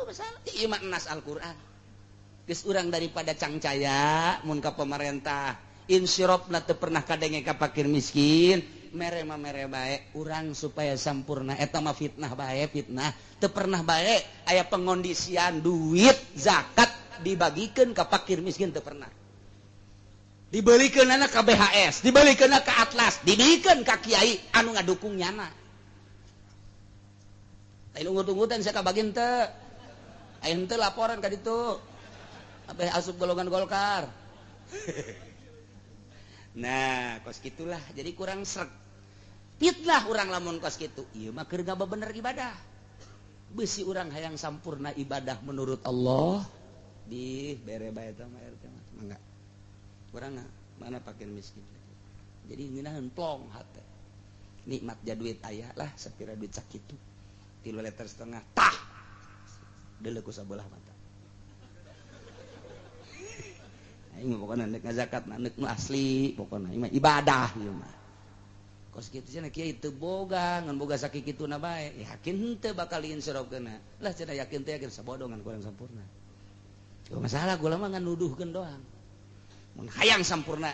Masalah ieu mah nas Al-Qur'an. Geus urang daripada cangcaya mun ka pemerintah insyirofna teu pernah kadenge ka fakir miskin, mere mah mere bae urang supaya sampurna eta mah fitnah bae fitnah. Teu pernah bae aya pengondisian duit zakat dibagikeun ka fakir miskin teu pernah. Dibelikeunna ka BHS, dibelikeunna ka Atlas, dibikeun ka kiai anu ngadukung nyana. Lain ungut-ungutan saya kabagin teu. Aya henteu laporan ka ditu. Apa asup golongan Golkar. Nah, kos gitulah. Jadi kurang sreg. Fitnah urang lamun kos kitu. Ieu mah keur bener ibadah. Beusi urang hayang sampurna ibadah menurut Allah di bere bae eta mah RT mah. Mangga. Urang mana fakir miskin. Jadi ngeunaheun plong hate. Nikmat jaduit aya lah sapira duit sakitu. 3 liter setengah tah deuleu ku sabelah mata. Aing mah pokona neuk ngazakat neuk nu asli pokona ieu mah ibadah ieu mah. Kos kitu cenah kieu teu boga ngan boga sakikituna bae yakin henteu bakal diinsyirofkeunna. Lah cenah yakin teh yakin sabodongan kurang sampurna. Teu masalah kula mah ngan nuduhkeun doang. Mun hayang sampurna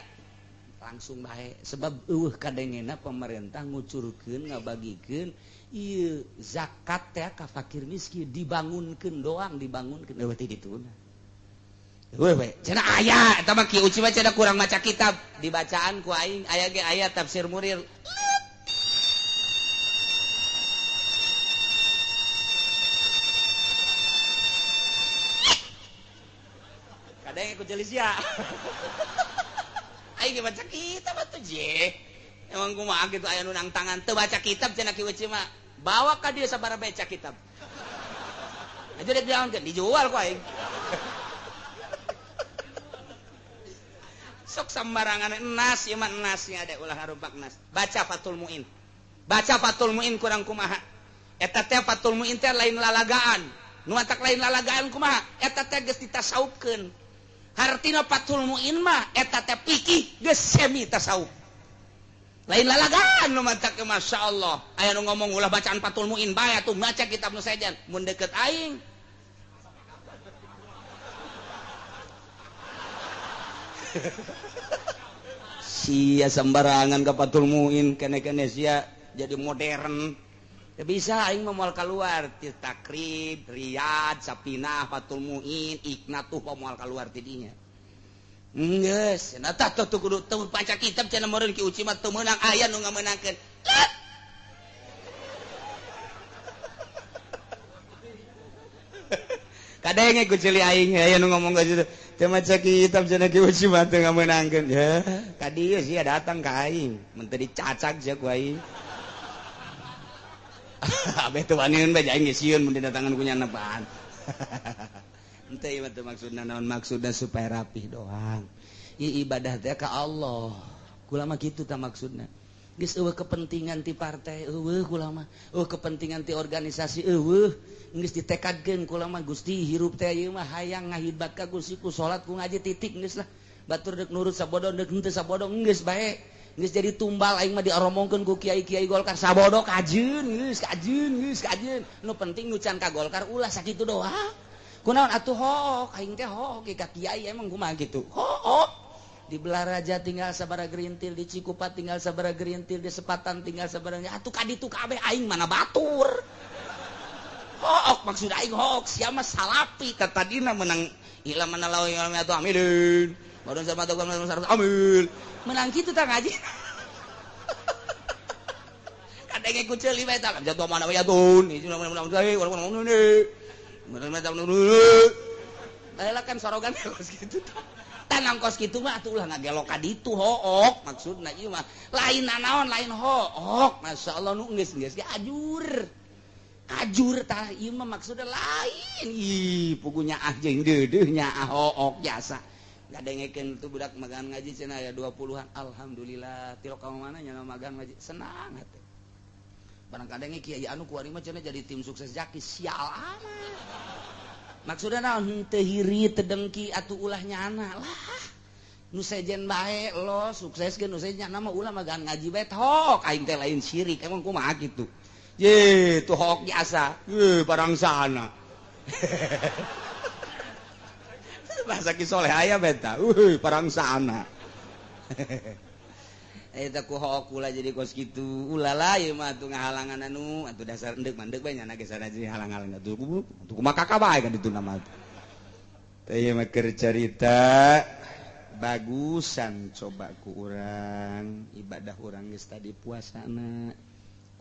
langsung bae sebab eueuh kadengena pemerintah ngucurkeun ngabagikeun ieu zakat teh ka fakir miskin dibangunkeun doang dibangunkeun eueuh teh dituna. Eueuh we cenah aya eta mah kieu uci mah cenah kurang maca kitab dibacaan ku aing aya ge aya tafsir Murir. Kadang ku jelis ya. Aing ge baca kitab atuh je. Emang kumaha kitu aya nu nang tangan teu baca kitab cenah kieu uci mah. Bawa ka dieu sabaraha baca kitab. Aja dek diaonkeun dijual ku aing. Sok sambarangan nas ieu mah nas nya ada ulah hareupak nas. Baca Fathul Muin. Baca Fathul Muin kurang kumaha. Eta teh Fathul Muin teh lain lalagaan. Nu matak lain lalagaan kumaha? Eta teh geus ditasawufkeun. Hartina Fathul Muin mah eta teh fikih geus semi tasawuf. Lain lalagaan nu matak masyaallah. Aya nu ngomong ulah bacaan Fathul Muin bae atuh maca kitab nu saejan mun deukeut aing. Sia sembarangan ka Fathul Muin kene-kene sia jadi modern. Teu bisa aing mah moal kaluar ti Takrib, Riyad, Sapinah, Fathul Muin, Iqnatuh moal kaluar ti dinya. Geus, cenah tah tuh kudu teu baca kitab cenah meureun ki uci mah teu meunang aya nu ngameunangkeun. Kadenge ku ceuli aing aya nu ngomong ka situ. Teu maca kitab cenah ki uci mah teu ngameunangkeun. Ya, ka dieu sia datang ka aing, mun teu dicacak sia ku aing. Abeh teu waniun bae aing geus sieun mun didatangan ku nyana paan. Henteu ieu mah teu maksudna naon, maksudna supaya rapih doang. Ieu ibadah teh ka Allah. Kula mah kitu tah maksudna. geus eueuh kepentingan ti partai eueuh kula mah kepentingan ti organisasi geus ditekadkeun kula mah Gusti hirup teh ieu mah hayang ngahibat ka Gusti ku salat ku ngaji titik geus lah batur deuk nurut sabodo deuk henteu sabodo geus bae geus jadi tumbal aing mah diaromongkeun ku kiai-kiai Golkar sabodo kajeun kajeun nu penting nu can ka Golkar ulah sakitu doang kunaon atuh hook aing teh hook ka kiai emang kumaha kitu hook di Belaraja tinggal sabaraha gerintil di Cikupa tinggal sabaraha gerintil di Sepatan tinggal sabaraha atuh kaditu kabeh aing mana batur hook maksud aing hook sia mah salapi tadina menang ila mana lawi atuh amilin badan sama tuh amil menang kitu tah ngaji kadang ikut ceuli bae tah jatuh mana ya tun itu menang saya orang ini menang kan sorogan gitu tanang kos kitu mah atuh ulah ngagelok ka ditu hook maksudna ieu mah lain nanaon lain hook masyaallah nu geus ge ajur tah ieu mah maksudna lain ih pugu nyaah jeung deudeuh nyaah hook jasa ngadengekeun tuh budak magang ngaji cenah aya 20-an alhamdulillah tilo ka mana nya magang ngaji senang hate barang kadenge kiai anu kuari mah cenah jadi tim sukses jaki sial amat maksudna naon teu hiri teu dengki atuh ulah nyana lah nu sejen bae lo sukseskeun nu sejen mah ulah magang ngaji bae hok aing teh lain syirik emang kumaha kitu ye tuh hok jasa barang sana bahasa Ki Soleh aya beta barang sana eta ku hok ulah jadi kos kitu ulah lah ieu mah atuh ngahalangan anu atuh dasar endek mandek bae nyana ge sana jadi halang-halang atuh kumaha kakak bae kan ditu nama teh ieu mah keur carita bagusan coba ku urang ibadah urang geus tadi puasana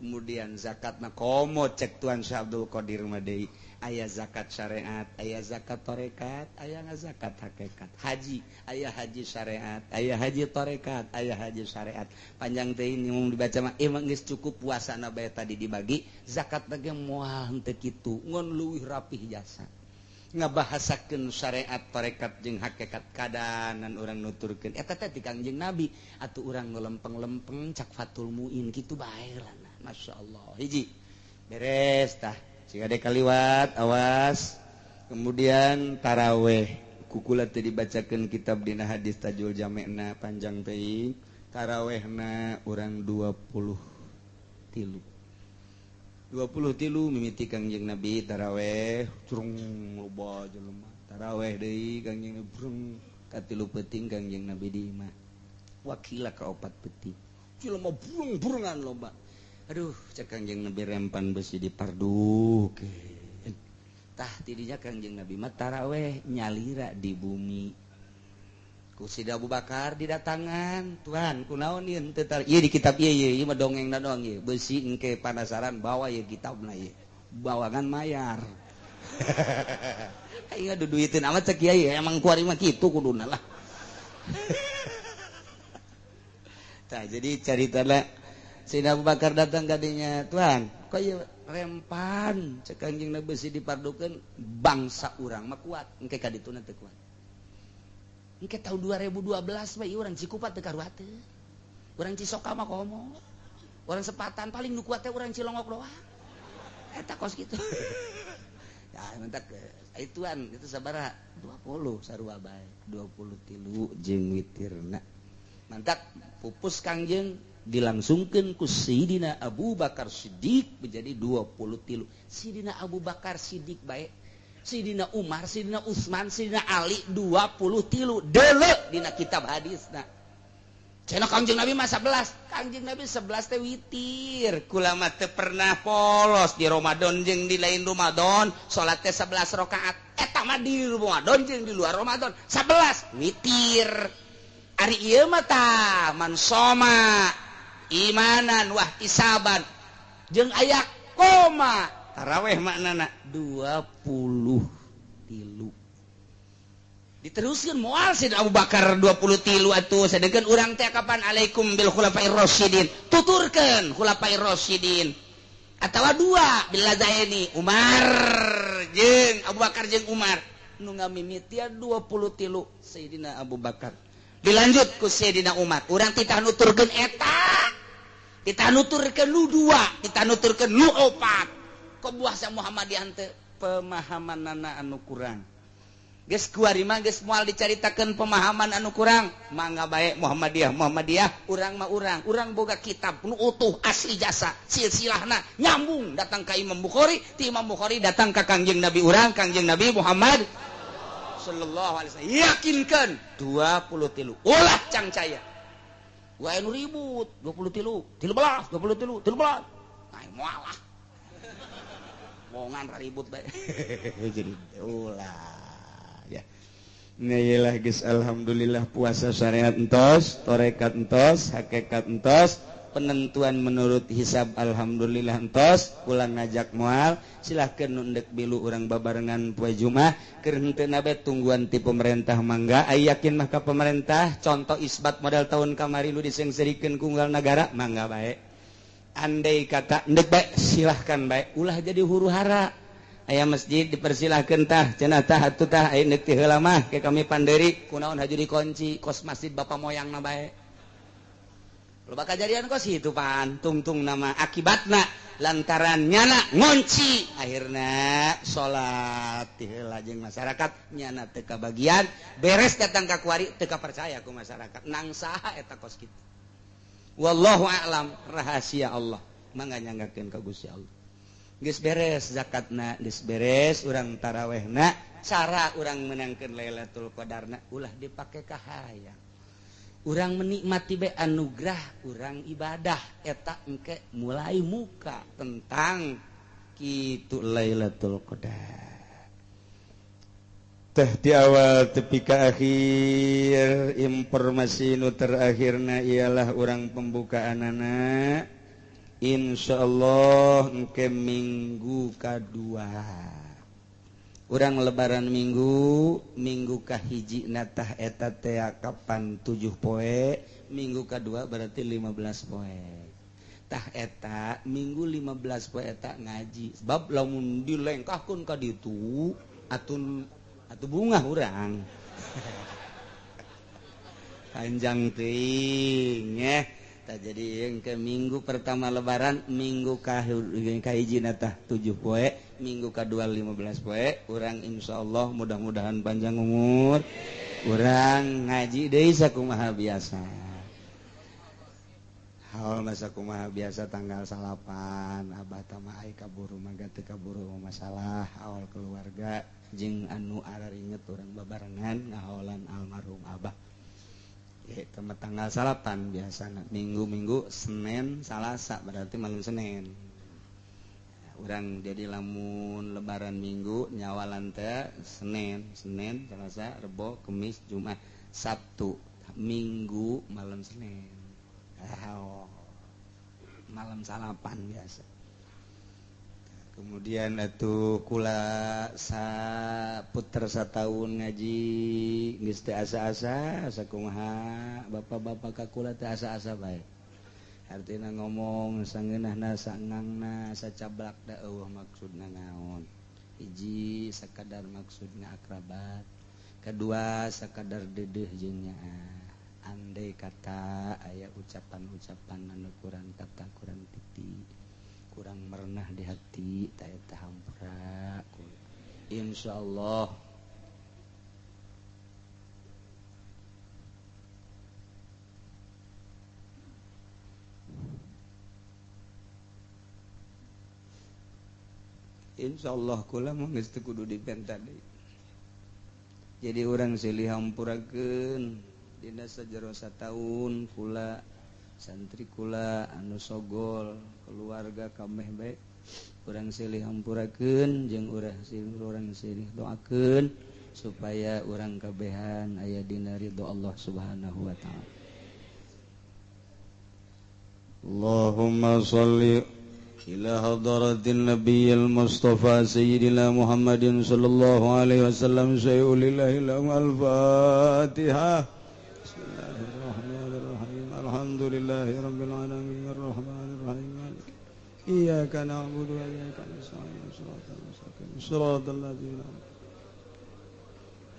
kemudian zakatna komo cek Tuan Syekh Abdul Qadir mah deui aya zakat syariat aya zakat tarekat aya zakat hakikat haji aya haji syariat aya haji tarekat aya haji syariat panjang teh ini mun dibaca mah emang geus cukup puasana bae tadi dibagi zakat ge moal henteu kitu ngon leuwih rapih jasa ngabahasakeun syariat tarekat jeung hakikat kadanan urang nuturkeun eta teh ti Kangjeng Nabi atuh urang nu lempeng-lempeng cak Fathul Muin kitu bae lah masyaallah hiji beres tah jika ada kaliwat awas kemudian taraweh kukula teh dibacakeun kitab dina hadis tajul jamekna panjang teuing tarawehna urang 23 mimiti Kangjeng Nabi taraweh curung loba jelema taraweh deui Kangjeng Nabi brung ka 3 peuting Kangjeng Nabi di imah wakila ka 4 peuting jelema burung-burungan loba aduh cek Kangjeng Nabi rempan besi di pardukeun tah tidinya Kangjeng Nabi mah taraweh nyalira di bumi ku Sidi Abu Bakar didatangan Tuhan kunaon ieu teu tar ieu di kitab ieu mah dongengna doang ieu beusi engke panasaran bawa ieu kitabna ieu bawangan mayar aing adu duiteun amat cek ieu emang kuari mah kitu kuduna lah tah jadi caritana Sayyidina Abu Bakar datang kadinya Tuhan kok ieu rempan cek Kangjeng Nabi besi dipardukeun bangsa urang mah kuat engke ka dituna teu kuat engke tahun 2012 mah ieu urang Cikupa teu karuat teu urang Cisoka mah komo urang Sepatan paling nu kuat teh urang Cilongok doang eta kos kitu ya mentak ituan itu sabaraha 20 sarua bae 23 jeung witirna mantak pupus Kangjeng dilangsungkan ku Sayyidina Abu Bakar Siddiq menjadi 23 Sayyidina Abu Bakar Siddiq baik Sayyidina Umar, Sayyidina Utsman, Sayyidina Ali 23 deuleu dina kitab hadisna cenah Kangjeng Nabi mah 11 Kangjeng Nabi 11 teh witir kula mah teu pernah polos di Ramadan jeung di lain Ramadan salat teh 11 rakaat eta mah di Ramadan jeung di luar Ramadan 11 witir ari ieu mah tah man soma imanan wahtisaban jeung aya koma taraweh maknana 23 diteruskeun moal Sayyidina Abu Bakar 23 atuh sadegeun urang teh kapan alaikum bil khulafair rasyidin tuturkeun khulafair rasyidin atawa 2 bil ladaini Umar jeung Abu Bakar jeung Umar nu ngamimitian 23 Sayyidina Abu Bakar dilanjut ku Sayyidina Umar urang titah nuturkeun eta kita nuturkeun nu 2 kita nuturkeun nu 4 kebuah sa Muhammadiyah teh pemahamanana anu kurang geus kuarima geus moal dicaritakeun pemahaman anu kurang mangga bae Muhammadiyah urang mah urang boga kitab nu utuh asli jasa silsilahna nyambung datang ka Imam Bukhari ti Imam Bukhari datang ka Kangjeng Nabi urang Kangjeng Nabi Muhammad sallallahu alaihi wasallam yakinkeun 23 ulah cangcaya wae nu ribut 23 moalah wongan ribut bae jadi ulah ya nyalah geus alhamdulillah puasa syariat entos tarekat entos hakikat entos penentuan menurut hisab alhamdulillah entos ulang ngajak moal silahkeun nu endek bilu urang babarengan poe Jumat keur henteu nabe tungguan ti pemerintah mangga ai yakin mah ka pemerintah contoh isbat modal tahun kamari lu disengsirikeun ku unggal negara mangga bae andai kata endek bae silahkan bae ulah jadi huru-hara aya masjid dipersilahkeun tah cenah tah atuh tah ai endek ti heula mah ke kami panderi kunaon haju dikunci kos masjid bapa moyangna bae loba kajadian kos itu pan tungtung nama akibatna lantaran nyana ngunci akhirna salat ti heula jeung masyarakat nyana teu kabagian beres datang ka kuari teu percaya ku masyarakat nang saha eta kos kitu wallahu a'lam rahasia Allah mangga nyanggakeun ka Gusti Allah geus beres zakatna geus beres urang tarawehna cara urang menangkeun Lailatul Qadarna ulah dipake ka hayang urang menikmati be anugerah urang ibadah eta engke mulai muka tentang kitu Lailatul Qadar teh di awal tepi ka akhir informasi nu terakhirna ialah urang pembukaanana insyaallah engke minggu kadua urang lebaran minggu kahiji natah eta teh kapan 7 poe minggu kadua berarti 15 poe tah eta minggu 15 poe eta ngaji sebab lamun dilengkahkeun ka ditu atuh bunga urang panjang teuing jadi yang ke minggu pertama lebaran minggu kahiji natah 7 poe minggu kedua 15 poe urang insyaallah mudah-mudahan panjang umur urang ngaji deui sakumaha biasa haul masa kumaha biasa tanggal 8 abah tamah ai kaburu mangga teu kaburu masalah awal keluarga jeung anu araringet urang babarengan ngaholan almarhum abah temat tanggal 8 biasana minggu Senin Salasa berarti malam Senin urang jadi lamun lebaran minggu nyawalan teh Senin Selasa Rebo Kemis Jumat Sabtu Minggu malam Senin malam salapan biasa kemudian atuh kula puter sataun ngaji geus teu asa-asa sakumaha bapak-bapak ka kula teu asa-asa bae artina ngomong sangeunahna sangangna sacablak da eueuh maksudna naon hiji sakadar maksudna akrabat kedua sakadar deudeuh jeung nyaah andai kata aya ucapan-ucapan anu kurang kata kurang titik kurang merenah di hati ta eta hampura insyaallah kula mah geus teu kudu dipenta deui jadi urang silih hampurakeun dina sajero sataun kula santri kula anu sogol keluarga kameh bae urang silih hampurakeun jeung urang silih doakeun supaya urang kabehan aya dina ridho Allah Subhanahu wa taala. Allahumma shalli ila hadratin nabiyil mustafa sayyidina Muhammadin sallallahu alaihi wasallam sayyidil al-fatihah. Alhamdulillahi rabbil alamin arrahmanir rahim iyyaka na'budu wa iyyaka nasta'in shiratal mustaqim shiratal ladzina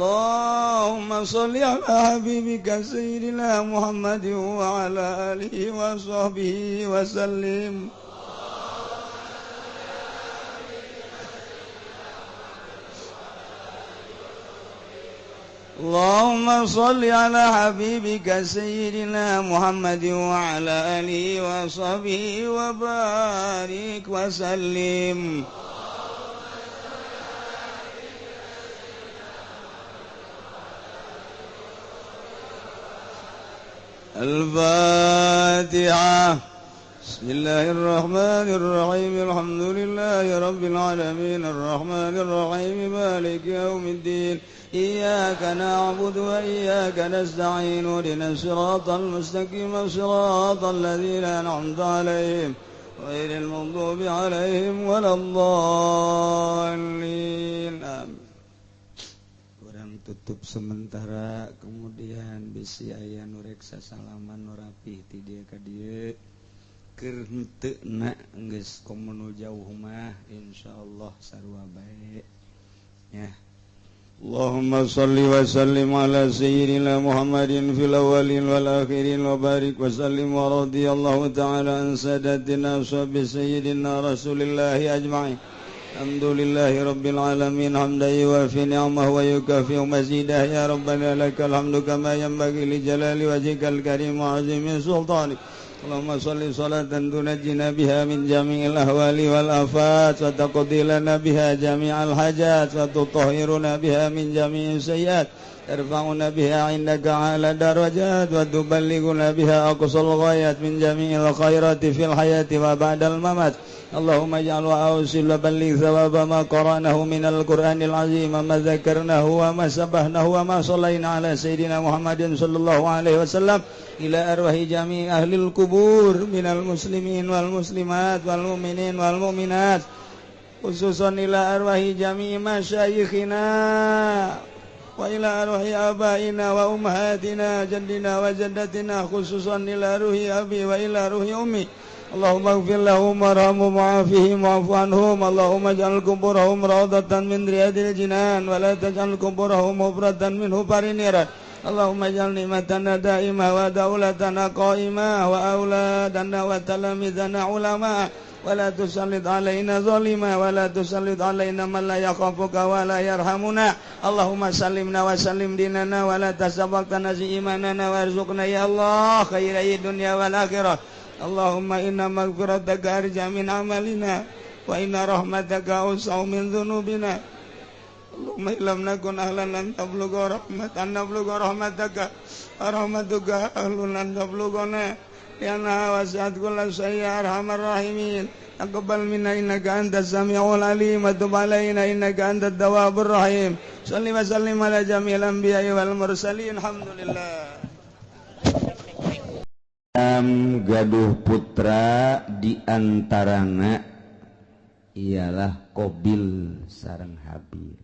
Allahumma sholli ala habibika sayyidina Muhammadin wa ala alihi wa sahbihi wa sallim. Allahumma sholli ala habibika sayyidina Muhammadin wa ala alihi wa sahbihi wa barik wa sallim. Al-Fatihah. Bismillahirrahmanirrahim. Alhamdulillahi rabbil alamin arrahmanir rahim maliki yaumiddin. Iyyaka na'budu wa iyyaka nasta'in ihdinas siratal mustaqim siratal ladzina an'amta 'alaihim ghairil maghdubi 'alaihim waladdallin. Amin. Tutup sementara kemudian bisi aya nu reksa salaman nu rapih ti dieu ka dieu keur henteu na geus komo jauh mah insyaallah sarua bae ya. Allahumma shalli wa sallim ala sayyidina Muhammadin fil awwalin wal akhirin wa barik wa sallim wa radhiyallahu ta'ala an sadatina ashabi sayyidina Rasulillahi ajma'in. Alhamdulillahi rabbil alamin hamdan yuwafi ni'amahu wa yukafi'u mazidah ya rabbana lakal hamdu kama yanbaghi li jalali wajhikal karim wa 'azimi sultanik. Allahumma shalli salatan tunajjina biha min jami'il ahwali wal afat wa taqdi lana biha jami'al hajat wa tutahhiruna biha min jami'is sayyi'at tarfa'una biha 'indaka 'ala darajat wa tuballighuna biha aqsal ghayat min jami'il khairati fil hayati wa ba'dal mamat. Allahumma ij'al wa awsil wa balligh thawaba ma qara'nahu minal Qur'anil azim wa ma dzakarnahu wa ma sabahnahu wa ma shallaina ala sayyidina Muhammadin sallallahu alaihi wasallam ila arwahi jami' ahlil kubur minal muslimin wal muslimat wal mu'minin wal mu'minat khususan ila arwahi jami' masyayikhina wa ila arwahi abaina wa ummahatina jaddina wa jaddatina khususan ila ruhi abi wa ila ruhi ummi. Allahumma ighfir lahum warhamhum wa'afihim wa'fu anhum. Allahumma ij'al quburahum rawdatan min riyadil jinan wa la taj'al quburahum hufratan min hufarin niran. Allahumma ij'al ni'matana da'imah wa daulatana qa'imah wa auladana wa talamidana ulama wa la tusallit alaina zalima wa la tusallit alaina man la yakhafuka wa la yarhamuna. Allahumma sallimna wa sallim dinana wa la tasabaqtana zi imanana warzuqna ya Allah khairai dunya wal akhirah. Allahumma inna maghfirataka arja min amalina wa inna rahmataka awsa'u min dhunubina. Allahumma illam nakun ahlan lan tablugha rahmatan nablugha rahmataka rahmatuka ahlun lan tablughana ya wasi'at kulla syai'in arhamar rahimin. Taqabbal minna innaka antas samiul alim wa tub alaina innaka antat tawwabur rahim. Shalli wa sallim ala jamil anbiya'i wal mursalin. Alhamdulillah. Gaduh putra diantarana ialah Qabil sareng Habil.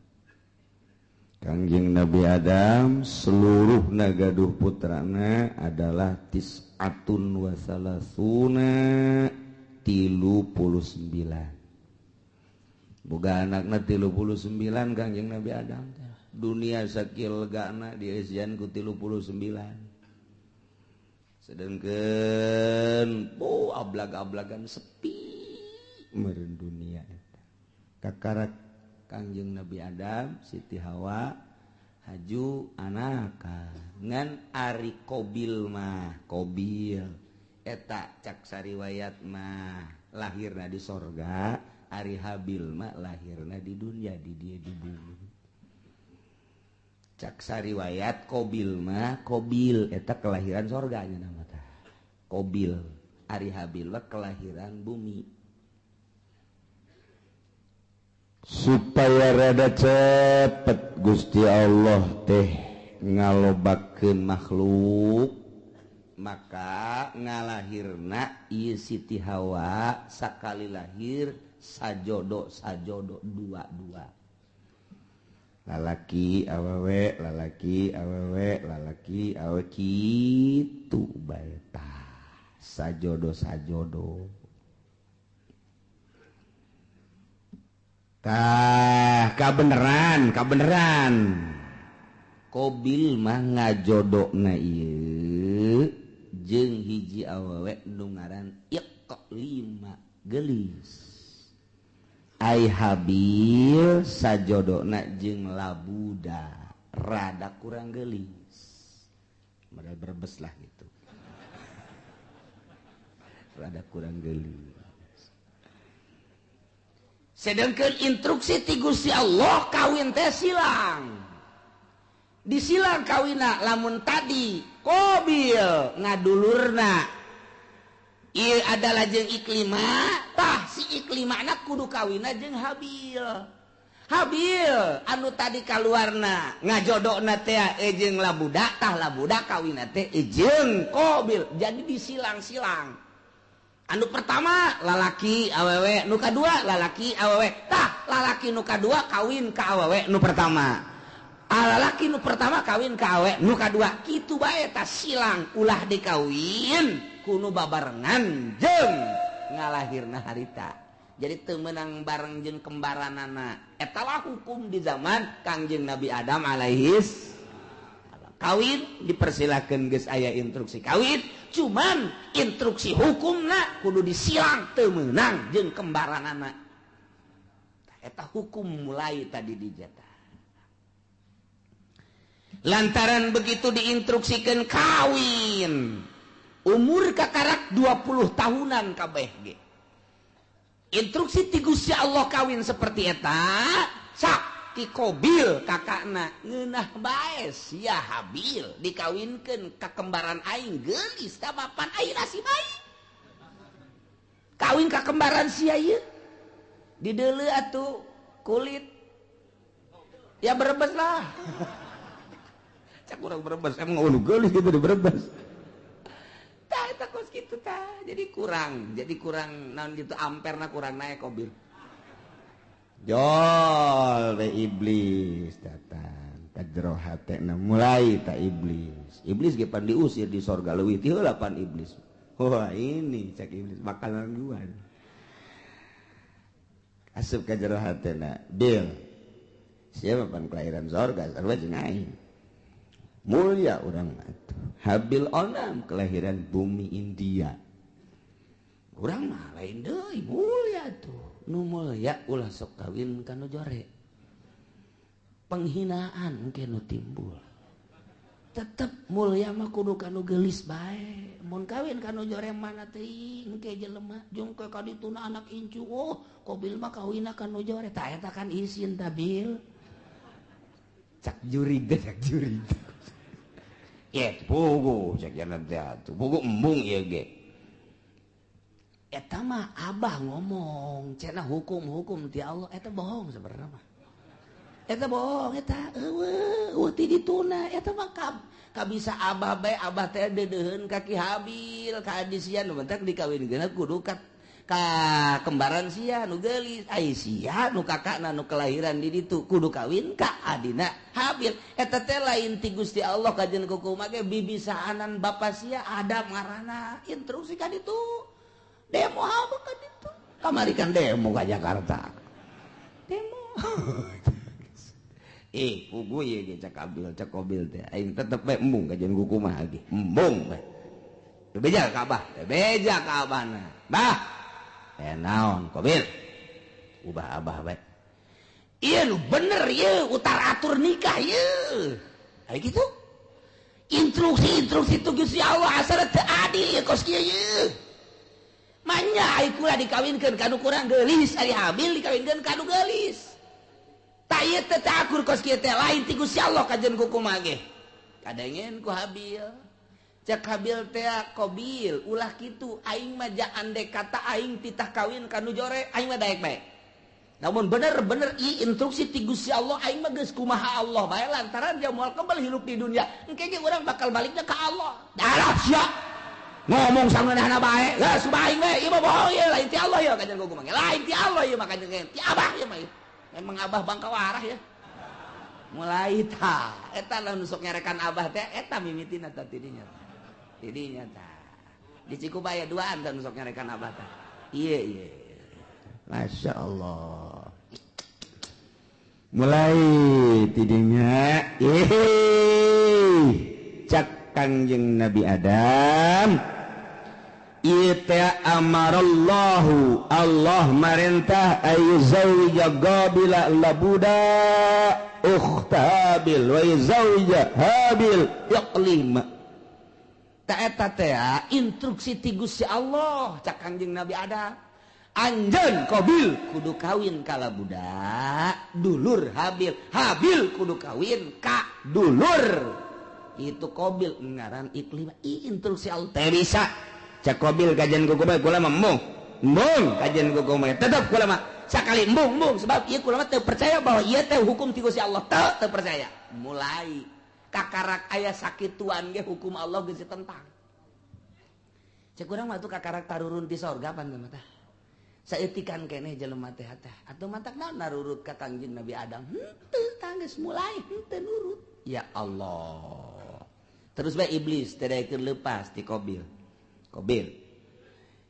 Kangjeng Nabi Adam seluruh gaduh putrana adalah tis'atun wa salasuna 39. Boga anakna 39 Kangjeng Nabi Adam. Dunia sakil legana diesian ku 39. Sedangkan ablag-ablagan sepi meureun dunia eta. Kakarak Kangjeng Nabi Adam, Siti Hawa, haju anaka. Ngan ari Qabil mah, Qabil eta cak sariwayat mah lahirna di sorga, ari Habil mah lahirna di dunia di dieu di bumi. Cak sariwayat Qabil mah Qabil eta kelahiran sorganya nama tah. Qabil ari Habil mah kelahiran bumi. Supaya rada cepet Gusti Allah teh ngalobakeun makhluk maka ngalahirna ieu Siti Hawa sakali lahir sajodo dua-dua. Lalaki awewe lalaki awewe lalaki awe kitu bae tah sajodo kabeneran Qabil mah ngajodokna ieu jeung hiji awewe nu ngaran Iqlima gelis. Ai Habil sajodona jeung Labuda rada kurang gelis. Modal berbes lah gitu. Rada kurang gelis. Sedangkan instruksi ti Gusti Allah kawin teh silang. Disilang kawina lamun tadi Qabil ngadulurna ieu adalah jeung Iklima, tah si Iklima anak kudu kawina jeung Habil. Habil anu tadi kaluarna ngajodokna teh jeung Labuda, tah Labuda kawina teh jeung Qabil. Jadi disilang-silang. Anu pertama lalaki awewe, nu kadua lalaki awewe. Tah lalaki nu kadua kawin ka awewe nu pertama. Lalaki nu pertama kawin ka awewe nu kadua. Kitu bae tah silang ulah dikawin kudu babarengan jeung ngalahirna harita. Jadi teu meunang bareng jeung kembaranana. Eta lah hukum di zaman Kangjeng Nabi Adam alaihis. Kawin dipersilakan geus aya instruksi kawin, cuman instruksi hukumna kudu disilang teu meunang jeung kembaranana. Eta hukum mulai tadi dijata. Lantaran begitu diinstruksikan kawin, umur kakarak 20 tahunan kabeh ge. Instruksi ti Gusti Allah kawin seperti eta, sak ti Qabil kakakna ngeunah bae sia Habil dikawinkeun ka kembaran aing geulis ka mapan ayeuna si bae. Kawin ka kembaran sia ieu. Dideuleu atuh kulit. Ya berebes lah. Cak urang berebes emang ulu geulis gitu di berebes. Tah eta kos kitu tah. Jadi kurang naon gitu amperna kurang naik Qabil. Jol we iblis datang ka jero hatena mulai ta iblis ge pan diusir di sorga leuwih ti heula pan iblis. Wah ini cek iblis makanan gua asup ka jero hatena bil siapa pan kelahiran sorga sarua jeung aing mulia urang atuh Habil onam kelahiran bumi India urang mah lain deui mulia tuh nu mulia ulah sok kawin kanu jore. Penghinaan engke nu timbul. Tetep mulia mah kudu kanu geulis bae. Mun kawin kanu jore mana teuing engke jelema jeung ka kadituna anak incu. Oh, Qabil mah kawinna kanu jore. Tah eta kan isin tah Bil. Cak jurig. Ye pugu cak jana teh atuh. Pugu embung ieu ge. Eta mah abah ngomong cenah hukum ti Allah eta bohong sebenarnya mah eta bohong eta eueuh ti dituna eta mah kabisa abah bae abah teh deudeuheun ka Ki Habil ka adi sia nu mentek dikawinkeun kudu ka kembaran sia nu geulis ai sia nu kakakna nu kelahiran di ditu kudu kawin ka adina Habil eta teh lain ti Gusti Allah kajeun hukum ge bibisaanan bapa sia Adam ngaranna instruksi ka ditu. Demo apa kan itu? Kamari kan demo ke Jakarta. Demo. Pugu ye ge cak Qabil teh. Aing tetep bae embung kajian kuku mah ge. Embung bae. Beja ka abahna. Bah. Naon Qabil? Ubah abah bae. Ieu nu bener ieu utar atur nikah ieu. Aya kitu. Instruksi itu Gusti Allah asal teu adil kos kieu ieu. Manya ai kula dikawinkeun kanu kurang geulis ari Habil dikawinkeun kanu geulis. Ta ieu teh akur kos kieu teh lain ti Gusti Allah kajeun kumaha ge. Kadengen ku Habil. Cek Habil teh Qabil ulah kitu aing mah ja andai kata aing titah kawin kanu jore aing mah daek bae. Namun bener-bener ieu instruksi ti Gusti Allah aing mah geus kumaha Allah bae lantaran dia moal kembali hidup di dunia. Engke ge urang bakal balikna ka Allah. Darah sia. Ngomong sangeunahna bae, geus baing we, ieu mah bohong ieu lain ti Allah ya kajeun kumaha. Lain ti Allah ieu mah kajeun ti Abah ieu mah. Emang Abah bangka warah ya. Mulai tah eta lamun sok nyarekan Abah teh eta mimitina tah tidinya. Tidinya tah. Di Cikubaya duaan tah sok nyarekan Abah tah. Ieu. Masya Allah. mulai tidinya cak Kangjeng Nabi Adam ita amarallahu Allah marintah ayyuzawija Qabila labuda ukhtabil wa yuzawija Habil yaqlima ta eta teh instruksi ti Gusti Allah cak Kangjeng Nabi Adam anjeun Qabil kudu kawin ka labuda dulur Habil Habil kudu kawin ka dulur itu Qabil ngaran iklim instruksi Allah teh bisa cak Qabil kajian kukumah kula mah mung kajian kukumah tetep kula mah sakali mung sebab ieu kula mah teu percaya bahwa ieu teh hukum ti Gusti Allah teu percaya mulai kakarak aya sakituan ge hukum Allah geus ditentang cek urang mah tuh kakarak tarurun ti sorga pan teh saeutikan keneh jelema teh atuh mantak naon narurut ka Kangjeng Nabi Adam henteu tanggeus mulai henteu nurut ya Allah terus bae iblis teh daekeun leupas ti Qabil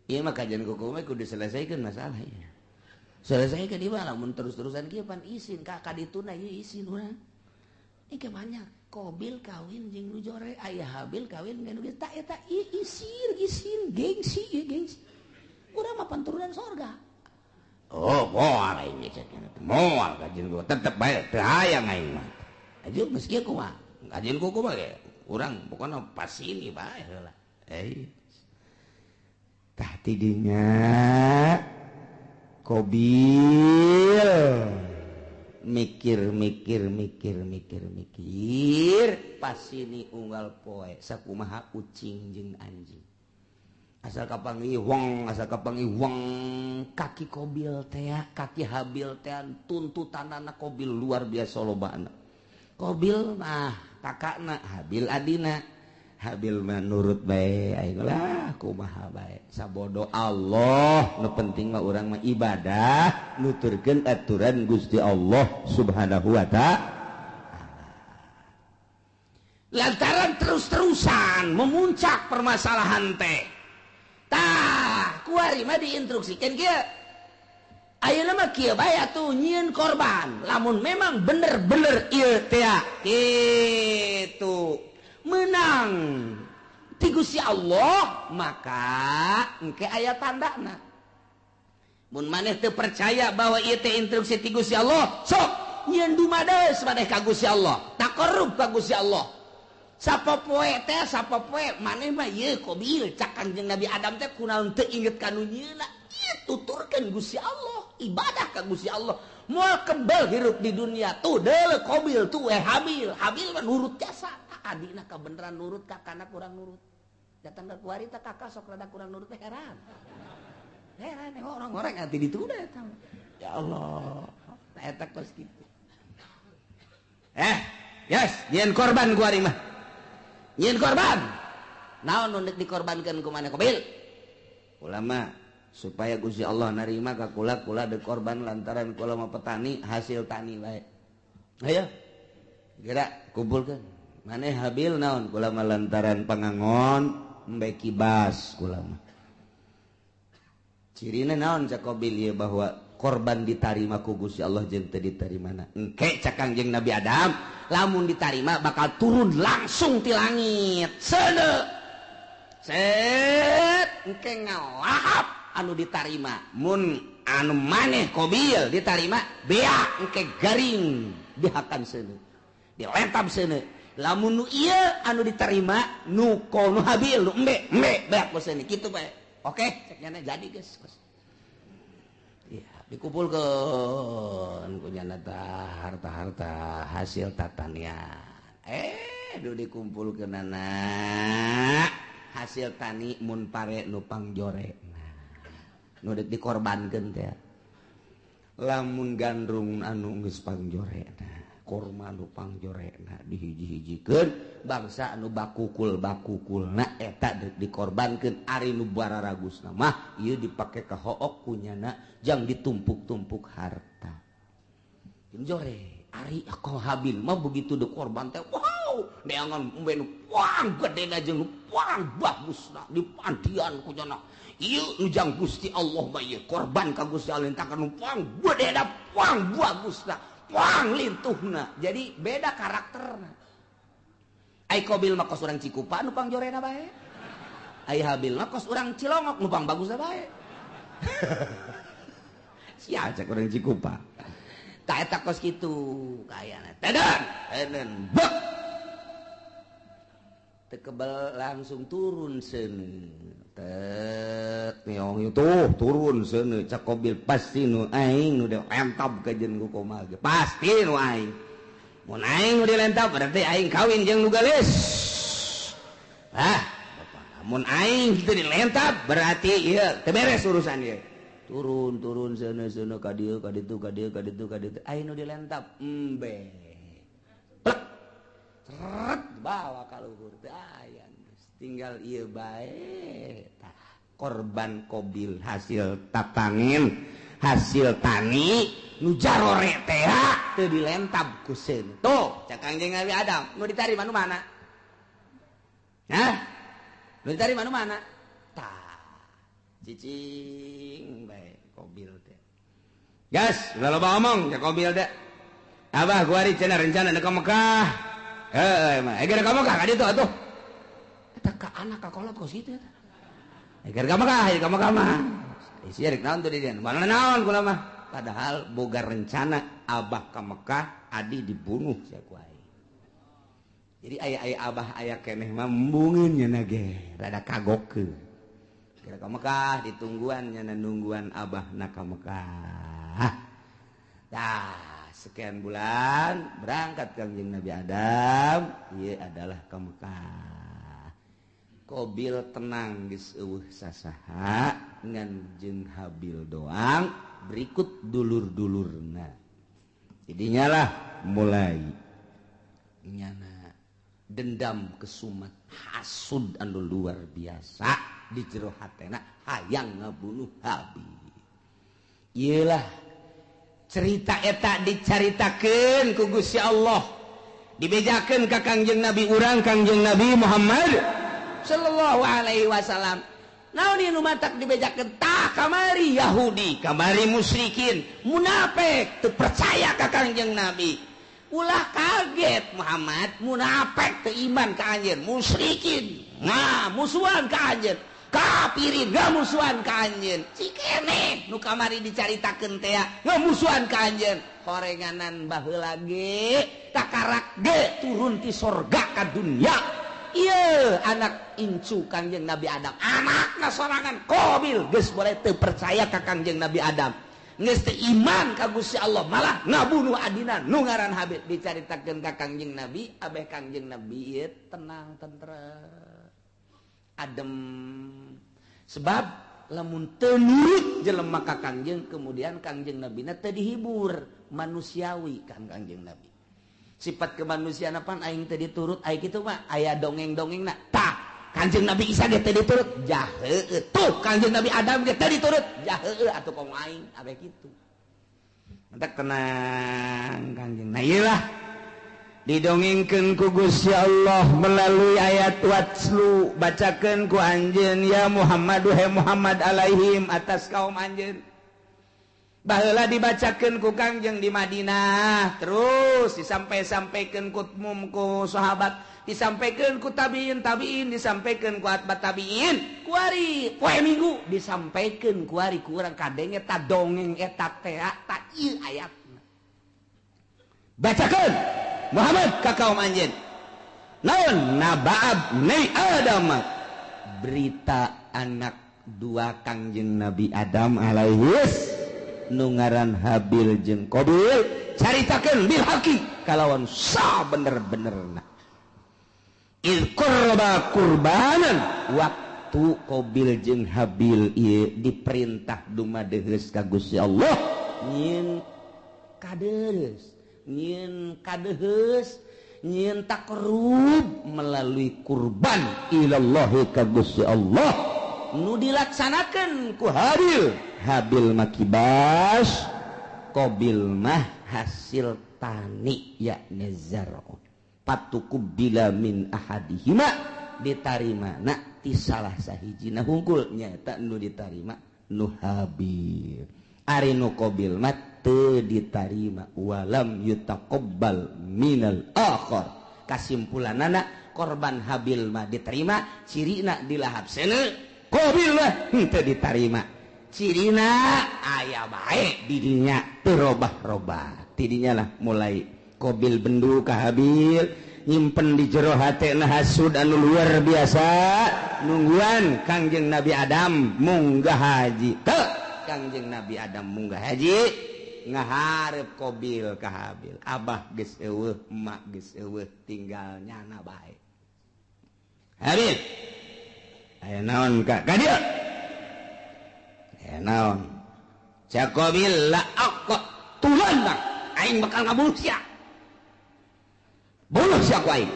ieu mah kajian kukumah kudu selesaikeun masalah ieu selesaikeun ieu mah lamun terus-terusan kieu pan isin ka kadituna ieu isin urang engke banyak Qabil kawin jeung nu jore aya Habil kawin jeung nu tak eta isin gengsi ieu gengsi urang mah panturunan sorga oh moal aing moal kajian kukumah tetep bae teu hayang aing mah ajeun geus kieu kumaha kajian kukumah ge urang pokona pas ini bae heula tah tidinya Qabil mikir pas ini unggal poe sakumaha ucing jeung anjing asal kapangiwang kaki Qabil teh kaki Habil teh tuntutanana Qabil luar biasa lobana Qabil mah kakakna Habil adina Habil mah nurut bae aing lah kumaha bae sabodo Allah nu penting mah urang mah ibadah nuturkeun aturan Gusti Allah Subhanahu wa ta'ala lantaran terus-terusan memuncak permasalahan teh tah kuari mah diinstruksikeun kieu ayeuna mah kieu bae atuh nyieun korban lamun memang bener-bener ieu teh kitu menang ti Gusti Allah maka engke aya tandana mun maneh teu percaya bahwa ieu teh instruksi ti Gusti Allah sok nyieun dumades maneh ka Gusti Allah taqarrub ka Gusti Allah sapopoe maneh mah ieu Qabil cak Kangjeng Nabi Adam teh kunaon teu inget ka nu nyieunna ieu tuturkeun Gusti Allah ibadah ka Gusti Allah moal kebal hirup di dunia tuh deuleu Qabil tuh Habil mah nurut jasa adina kabeneran nurut kakana kurang nurut datang ke kuari teh kakak sok rada kurang nurut teh heran orang-orang ati dituda eta ya Allah eta kos kitu yes nyieun korban kuari mah nyieun korban naon nu dikorbankeun ku maneh Qabil ulama supaya Gusti Allah narima ka kula de korban lantaran kula mah petani hasil tani bae ayo gerak kumpulkeun maneh Habil naon kula mah lantaran pangangon embe kibas kula mah cirina naon cak Qabil ieu bahwa korban ditarima ku Gusti Allah jeung teu ditarimana engke cak Kangjeng Nabi Adam lamun ditarima bakal turun langsung ti langit seuneu set engke ngalahap anu ditarima mun anu maneh Qabil ditarima bea engke garing dihakan seuneu dilentam seuneu lamun nu ieu anu ditarima nu kono Habil nu embe beak bosna kitu bae oke cek nyana jadi geus ya dikumpulkeun ku nyana harta-harta hasil tatanian nu dikumpulkeunana hasil tani mun pare nu pangjorena nu dikorbankeun teh lamun gandrung anu geus pangjorena korma nu pangjorena dihiji-hijikeun bangsa anu bakukulna eta dikorbankeun ari nu bararagusna mah ieu dipake ka hook kunyana jang ditumpuk-tumpuk harta jore ari ako Habil mah begitu dikorban teh wow neangan umbe nu puang gedena jeung nu puang bagusna dipandian kunyana ieu nu jang Gusti Allah mah ieu korban ka Gusti Allah entakan nu puang gedena puang bagusna wang lintuhna jadi beda karakterna. Ai Qabil mah kos urang Cikupa nu pangjorena bae. Ai Habil mah kos urang Cilongok nu pangbagus bae. Sia cek urang Cikupa. Ta eta kos kitu kayana. Teden. Bek. Teu kebal langsung turun seuneu. Tet neong itu turun seuneu cak Qabil pasti nu aing nu dilentab ka jeung ku komaha ge. Pasti nu aing. Mun aing nu dilentap berarti aing kawin jeung nu gelis. Mun aing teu dilentap berarti ieu teu beres urusan ieu. Turun seuneu ka dieu ka ditu aing nu dilentap embe. Plek. Ceret bawa ka luhur teu aya. Tinggal ieu bae. Korban Qabil hasil tatangin, hasil tani nu jarore teh teu dilentab ku seun. Tuh, cak Kangjeng Nabi Adam, nu ditarima nu mana? Hah? Nu ditarima nu mana? Tah. Cicing bae Qabil teh. Gas, udah loba ngomong cak Qabil teh. Abah gua ari cenah rencana ka Mekah. Mah, eger ka Mekah ka ditu atuh. Eta ka anak ka kolot kos kitu eta. Eger ka Mekah mah. Isi rek naon tuh di dieu. Mana naon kula mah. Padahal boga rencana abah ka Mekah adi dibunuh sia ku aing. Jadi aya abah aya keneh mah embungeun nya ge rada kagokeun. Kira ka Mekah ditungguan nya nungguan abah na ka Mekah. Tah sekian bulan berangkat Kangjeng Nabi Adam ieu adalah ka Mekah. Qabil tenang geus eueuh sasaha ngan jeung Habil doang berikut dulur-dulurna. Jadinya lah mulai nyana dendam kesumat hasud anu luar biasa di jero hatena hayang ngabunuh Habil. Iyalah cerita eta dicaritakeun ku Gusti Allah dibejakeun ka Kangjeng Nabi urang Kangjeng Nabi Muhammad sallallahu alaihi wasallam. Naon ieu nu matak dibejakeun tah kamari Yahudi, kamari musyrikin, munafik teu percaya ka Kangjeng Nabi. Ulah kaget Muhammad, munafik teu iman ka anjeun, musyrikin musuhan ka anjeun, kafirin musuhan ka anjeun. Cikene nu kamari dicaritakeun teh ngamusuhan ka anjeun. Horenganan baheula ge takarak ge turun ti sorga ka dunya. Iya anak incu Kangjeng Nabi Adam, anakna sorangan Qabil geus boleh teu percaya ka Kangjeng Nabi Adam, geus teu iman ka Gusti Allah, malah ngabunuh adina nu ngaran Habil. Dicaritakeun ka Kangjeng Nabi, abeh Kangjeng Nabi ieu tenang tentrem adem, sebab lamun teu nurut jelema ka Kangjeng kemudian Kangjeng Nabina teu dihibur, manusiawi kan Kangjeng Nabi. Sifat kemanusiaan apaan aing teh diturut aing kitu mah aya dongeng-dongengna. Tah Kangjeng Nabi Isa ge teh diturut jah heueuh. Tuh Kangjeng Nabi Adam ge teh diturut jah heueuh atuh kong aing abe kitu. Mentak tenang Kangjeng. Nah iyalah didongengkeun ku Gusti Allah melalui ayat watslu bacakeun ku anjeun ya Muhammad he Muhammad alaihim atas kaum anjeun. Baheula dibacakeun ku Kangjeng di Madinah, terus disampai-sampaikeun ku umum ku sahabat, disampaikeun ku tabiin, disampaikeun ku atbat tabiin, ku ari poe Minggu disampaikeun ku ari ku urang kadenge eta dongeng eta teh ta ieu ayatna. Bacakeun Muhammad ka kaum anjeun. Naon naba'ab Nabi Adam, berita anak dua Kangjeng Nabi Adam alaihis nu ngaran Habil jeung Qabil, caritakeun bil haqi kalawan sa bener-benerna. Il qurba qurbanan, waktu Qabil jeung Habil ieu diperintah dumadeheus ka Gusti Allah nyieun kadeheus nyieun takrub melalui kurban ilallahi ka Gusti Allah nu dilaksanakeun ku Habil makibas, Qabil mah hasil tani yakni zar'u. Patukubila min ahadihima ditarima na ti salah sahijina hungkul nyaeta nu ditarima nu Habil. ari nu qabil mah teu ditarima walam yutaqabbal minal akhar. Kasimpulanana korban Habil mah diterima, cirina dilahap seuneu qabil mah teu ditarima. Cirina aya bae di dinya teu robah-robah. Tidinya lah mulai qabil bendu ka Habil nyimpen di jero hatena hasud anu luar biasa nungguan Kangjeng Nabi Adam munggah haji. Teu Kangjeng Nabi Adam munggah haji ngaharep qabil ka Habil. Abah geus eueuh, emak geus eueuh, tinggal nyana bae. Habil aya naon ka dieu? Aya naon? Cak qabil la aqqa tulan bang aing bakal ngabunuh sia. Bunuh si aku aing.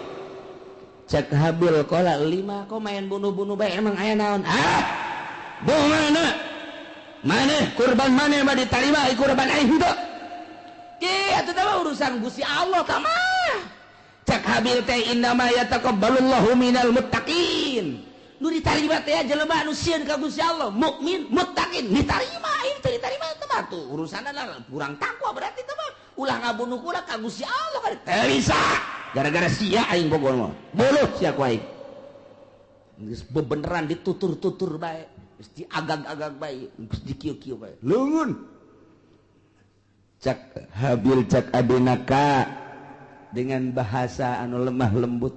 Cek Habil kola 5 kok main bunuh-bunuh bae emang aya naon? Bunuh mana? Mana kurban mana mah ditarima kurban aing henteu. Atuh teh urusan Gusti Allah tah mah. Cek Habil teh innama yataqabbalullahu minal muttaqin. Nu ditarima teh jelema anu sieun ka Gusti Allah, mukmin, muttaqin, ditarima aing teh ditarima teh mah tuh urusanna kurang takwa berarti teh mah. Ulah ngabunuh kula ka Gusti Allah kan. Teu bisa. Gara-gara sia aing bogor mah. Buluh sia ku aing. Geus bebeneran ditutur-tutur bae, geus diagag-agag bae, geus dikieu-kieu bae. Leungeun. Cak Habil cak adenaka dengan bahasa anu lemah lembut.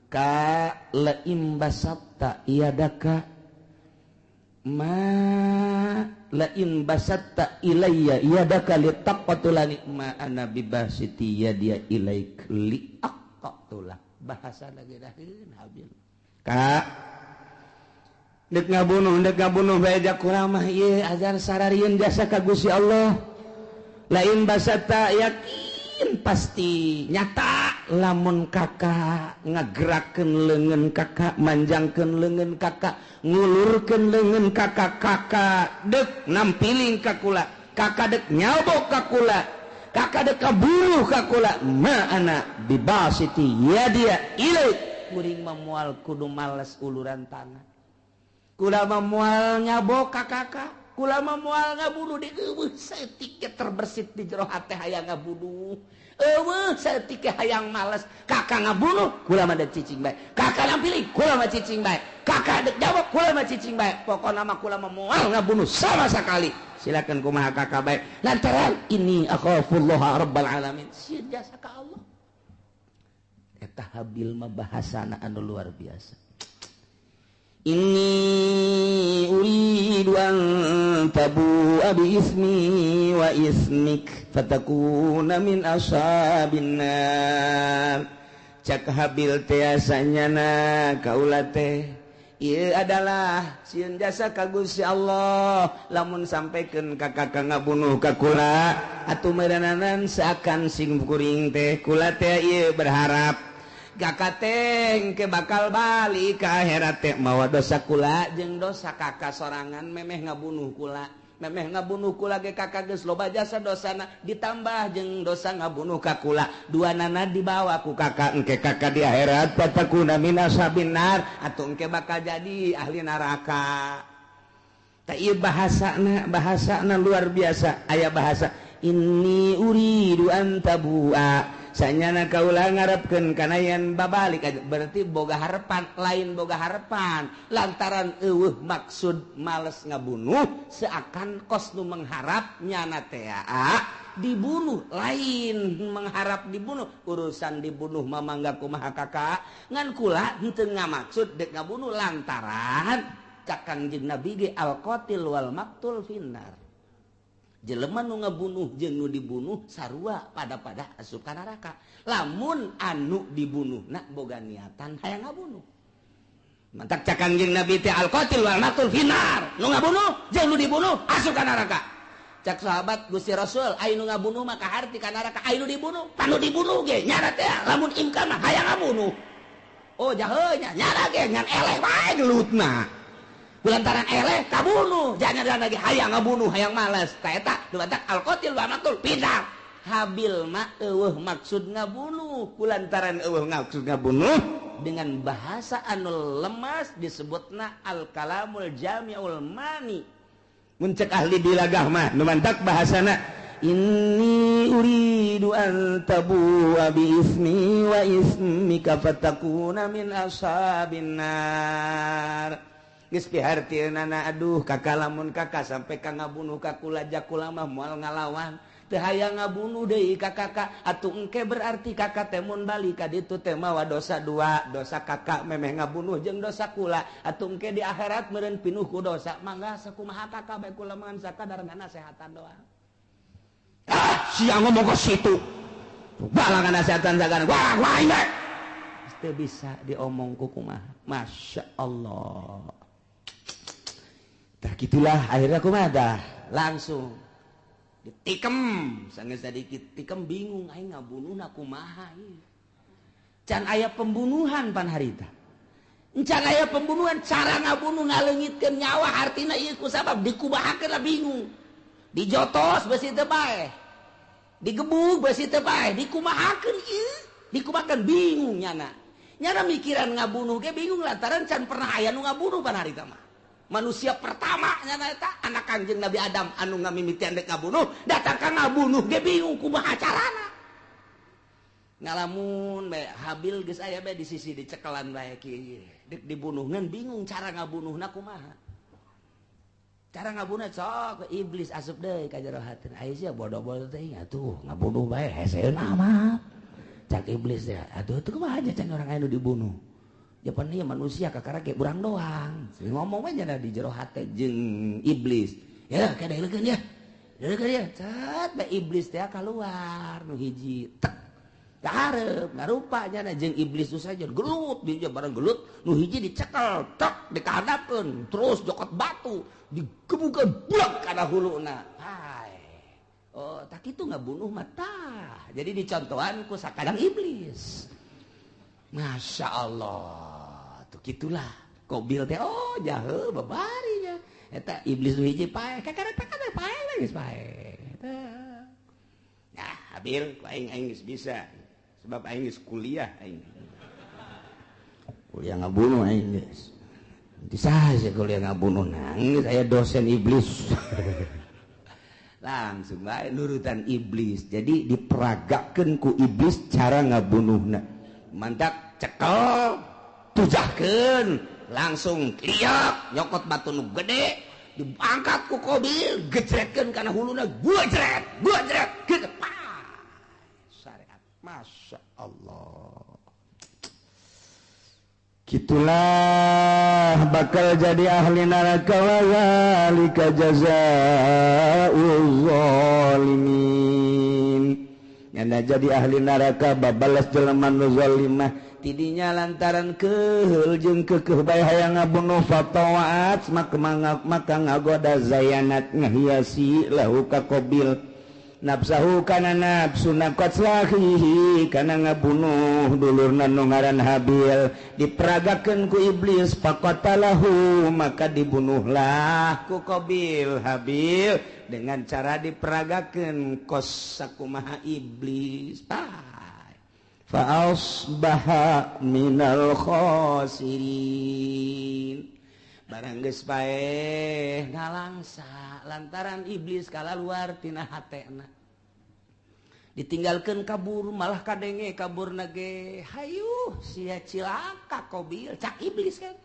Ka la imbasatta iyadaka ma la in basatta ilayya yadaka litaqatulani ma ana bibasiti yadiya ilaik li aqatula. Bahasa lagi daheun Habil ka deuk ngabunuh bae jak urang mah ieu ajar sararieun jasa ka Gusti Allah. La in basatta yakin pasti nyata lamun kakak ngagerakeun leungeun kakak, manjangkeun leungeun kakak, ngulurkeun leungeun kakak deuk nampiling ka kula, kakak deuk nyabok ka kula, kakak deuk kabunuh ka kula, ma ana bibasiti yadia ilaik. Kuring mah moal kudu males uluran tangan, kula mah moal nyabok ka kakak, kula mah moal ngabunuh di eueuh saeutik terbersit di jero hate hayang ngabunuh. Eueuh saeutik hayang males kakak ngabunuh kula mah deuk cicing bae, kakak nampilih kula mah cicing bae, kakak deuk jawab kula mah cicing bae, pokona mah kula mah moal ngabunuh sama sakali. Silakan kumaha kakak bae lantaran ini akhafullah rabbal alamin, sieun jasa ka Allah. Eta Habil mah bahasana anu luar biasa. Inni uridu an tabu'a bi ismi wa ismik fatakuna min ashabin nar. Cak Habil teh asanyana kaula teh ieu adalah sieun jasa ka Gusti Allah lamun sampekeun ka kakak ngabunuh ka kula atuh meureunanan seakan sing kuring teh kula teh ieu berharap kakak teh ke bakal balik ka akhirat teh mawa dosa kula jeung dosa kakak sorangan memeh ngabunuh kula, memeh ngabunuh kula ge kakak geus loba jasa dosana ditambah jeung dosa ngabunuh ka kula, duanana dibawa ku kakak engke kakak di akhirat fatakuna min ashabin nar atuh engke bakal jadi ahli neraka. Tah ieu bahasana luar biasa. Aya bahasa inni uridu an tabu'a sanyana kaula ngarepkeun kana yen babalik berarti boga harepan lain boga harepan lantaran eueuh maksud males ngabunuh seakan kos nu mengharap nyana teh dibunuh lain mengharap dibunuh urusan dibunuh mah mangga kumaha kakak ngan kula henteu ngamaksud deuk ngabunuh lantaran cak Kangjeng Nabi ge al qatil wal maqtul finnar. Jelema nu ngabunuh jeung nu dibunuh sarua pada asup ka neraka. Lamun anu dibunuhna boga niatan hayang ngabunuh. Mantak cak Kangjeng Nabi teh al-qatil wal maqtul finnar. Nu ngabunuh jeung nu dibunuh asup ka neraka. Cak sahabat Gusti Rasul, aya nu ngabunuh mah kaharti ka neraka, aya nu dibunuh, panu dibunuh ge nyana teh lamun imkan mah hayang ngabunuh. Oh jaheuh nya nyana ge ngan eleh bae gelutna. Kulantaran eleh kabunuh jangan lagi hayang ngabunuh hayang malas ta eta dumadak al-qatil wa maqtul pindah. Habil mah eueuh maksud ngabunuh kulantaran eueuh maksud ngabunuh dengan bahasa anu lemas disebutna al-kalamul jami'ul mani Muncak ahli dilagah mah nu mantak bahasana inni uridu an tabu'a bi ismi wa ismika fatakuna min ashabin nar. Geus pihartieunana aduh kakak lamun kakak sampai ka ngabunuh ka kula jakula mah moal ngalawan teu hayang ngabunuh deui ka kakak atuh engke berarti kakak teh mun bali ka ditu teh mawa dosa dua dosa kakak memeh ngabunuh jeung dosa kula atuh engke di akhirat meureun pinuh ku dosa mangga sakumaha kakak bae kula mangan sakadar nasehatan doang. Siang ngomong ke situ balang nasehatan sakadar wah ini teu bisa diomong ku kumaha. Masya Allah. Tah gitulah akhirnya kumaha dah langsung ditikem sanggeus sadikit tikem bingung aing ngabunuhna kumaha ieu. Can aya pembunuhan pan harita. Can aya pembunuhan cara ngabunuh ngaleungitkeun nyawa artina ieu ku sabab dikumahakeun lah bingung. Dijotos besi teu bae. Digebug besi teu bae, dikumahakeun ieu, dikumahakeun bingung nyana. Nyana mikiran ngabunuh ge bingung lantaran can pernah aya nu ngabunuh pan harita mah. Manusia pertama nyana eta anak Kangjeng Nabi Adam anu ngamimitian dek ngabunuh datang ka ngabunuh ge bingung kumaha carana. Ngalamun bae Habil geus aya bae di sisi dicekelan bae kieu dek dibunuhkeun bingung cara ngabunuhna kumaha. Cara ngabunuh sok iblis asup deui ka jero hateun. Aya sia bodoh-bodoh teh atuh ngabunuh bae heseun amat. Cak iblis teh atuh teu kumaha aja can urang anu dibunuh. Japan ieu manusia kakara ge urang doang. Ngomong we nya di jero hate jeung iblis. Ya kadeulekeun ya. Deulekeun ya. Cat bae iblis teh kaluar nu hiji tek. Kahareup ngarupa nya jeung iblis tu saja gelut di bareng gelut nu hiji dicekel tek dikahadapkeun terus jokot batu digebukeun blek kana huluna. Hai. Oh, tak kitu ngabunuh mata. Jadi dicontohan ku sakadang iblis. Masya Allah tuh gitulah Qabil teh oh jahe babarinya eta iblis hiji pae kakara pae geus pae nah Habil ku aing geus bisa sebab aing geus kuliah ngabunuh aing geus bisa saja kuliah ngabunuh nangis aya dosen iblis langsung bae nurutan iblis jadi diperagakeun ku iblis cara ngabunuhna mantak cekel tujahkeun langsung kliak nyokot batu nu gede diangkat ku Qabil gejretkeun kana huluna gujret gitu syariat Masya Allah gitulah bakal jadi ahli neraka wa zalika jazaa'ul zalimin nyana jadi ahli neraka babalas jelema nu zalimah tidinya lantaran keheul jeung keukeuh bae hayang ngabunuh fatawaat maka ngagoda zayanat ngahiasi lahu ka Qabil nafsahu kana nafsu naqatslahi kana ngabunuh dulurna nu ngaran Habil diperagakeun ku iblis faqatalahu maka dibunuhlah ku Qabil Habil dengan cara diperagakeun kos sakumaha iblis fa'asbaha minal khasirin barang geus bae ngalangsa lantaran iblis kalaluar tina hatena ditinggalkeun kabur malah kadenge kaburna ge hayu sia cilaka Qabil cak iblis kan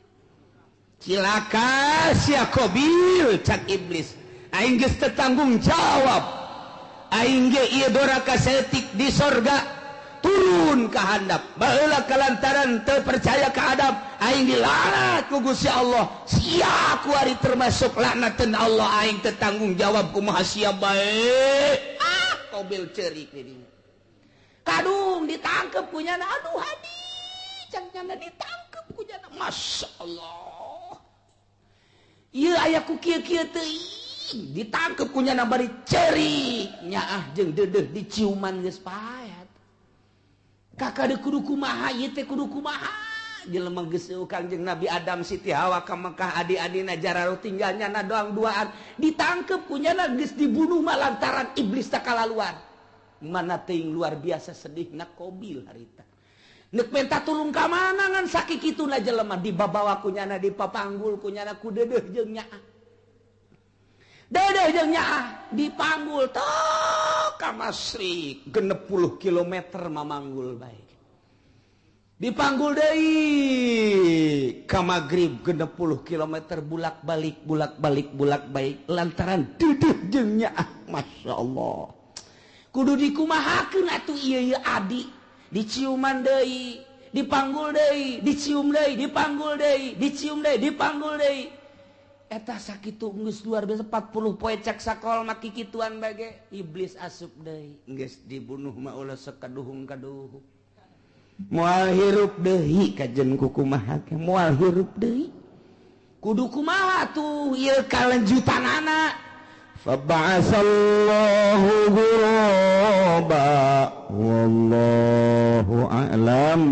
cilaka sia Qabil cak iblis aing geus teu tanggung jawab aing ge ieu doraka setik di sorga turun ke handap baheula kalantaran teu percaya ka Adam aing dilaknat ku Gusti Allah sia ku ari termasuk laknateun Allah aing teu tanggung jawab kumaha sia bae Qabil ceurik di dinya kadung ditangkep ku nyana aduh hadi cang nyana ditangkep ku nyana Masya Allah ieu aya ku kieu-kieu teuing ditangkep ku nyana bari ceurik nyaah jeung deudeuh diciuman geus pae kakak de kudu kumaha ieu teh kudu kumaha jelema geus Kangjeng Nabi Adam Siti Hawa ka Mekah adi-adina jararo tinggalnya na doang duaan ditangkep punyana geus dibunuh mah lantaran iblis tak kalaluan mana teuing luar biasa sedihna Qabil harita neuk menta tulung ka mana ngan sakikituna jelema dibabawa kunyana dipapanggul kunyana ku deudeuh jeung nyaah Dedeh jeung nyaah dipanggul tok ka Masrik 60 km mamanggul bae. Dipanggul deui ka Magrib 60 km bulak-balik lantaran dedeh jeung nyaah. Masyaallah. Kudu dikumahakeun atuh ieu adi. Diciuman deui, dipanggul deui, dicium deui, dipanggul deui, dicium deui, dipanggul deui. Eta sakitu geus luar biasa 40 poe cak sakol maki kituan bage iblis asup deui geus dibunuh mah ulah sakaduhung-kaduhung moal hirup deui kajen kukumaha ke moal hirup deui kudu kumaha tuh ieu kalanjutanana fa ba'asallahu ghuraba wallahu a'lam.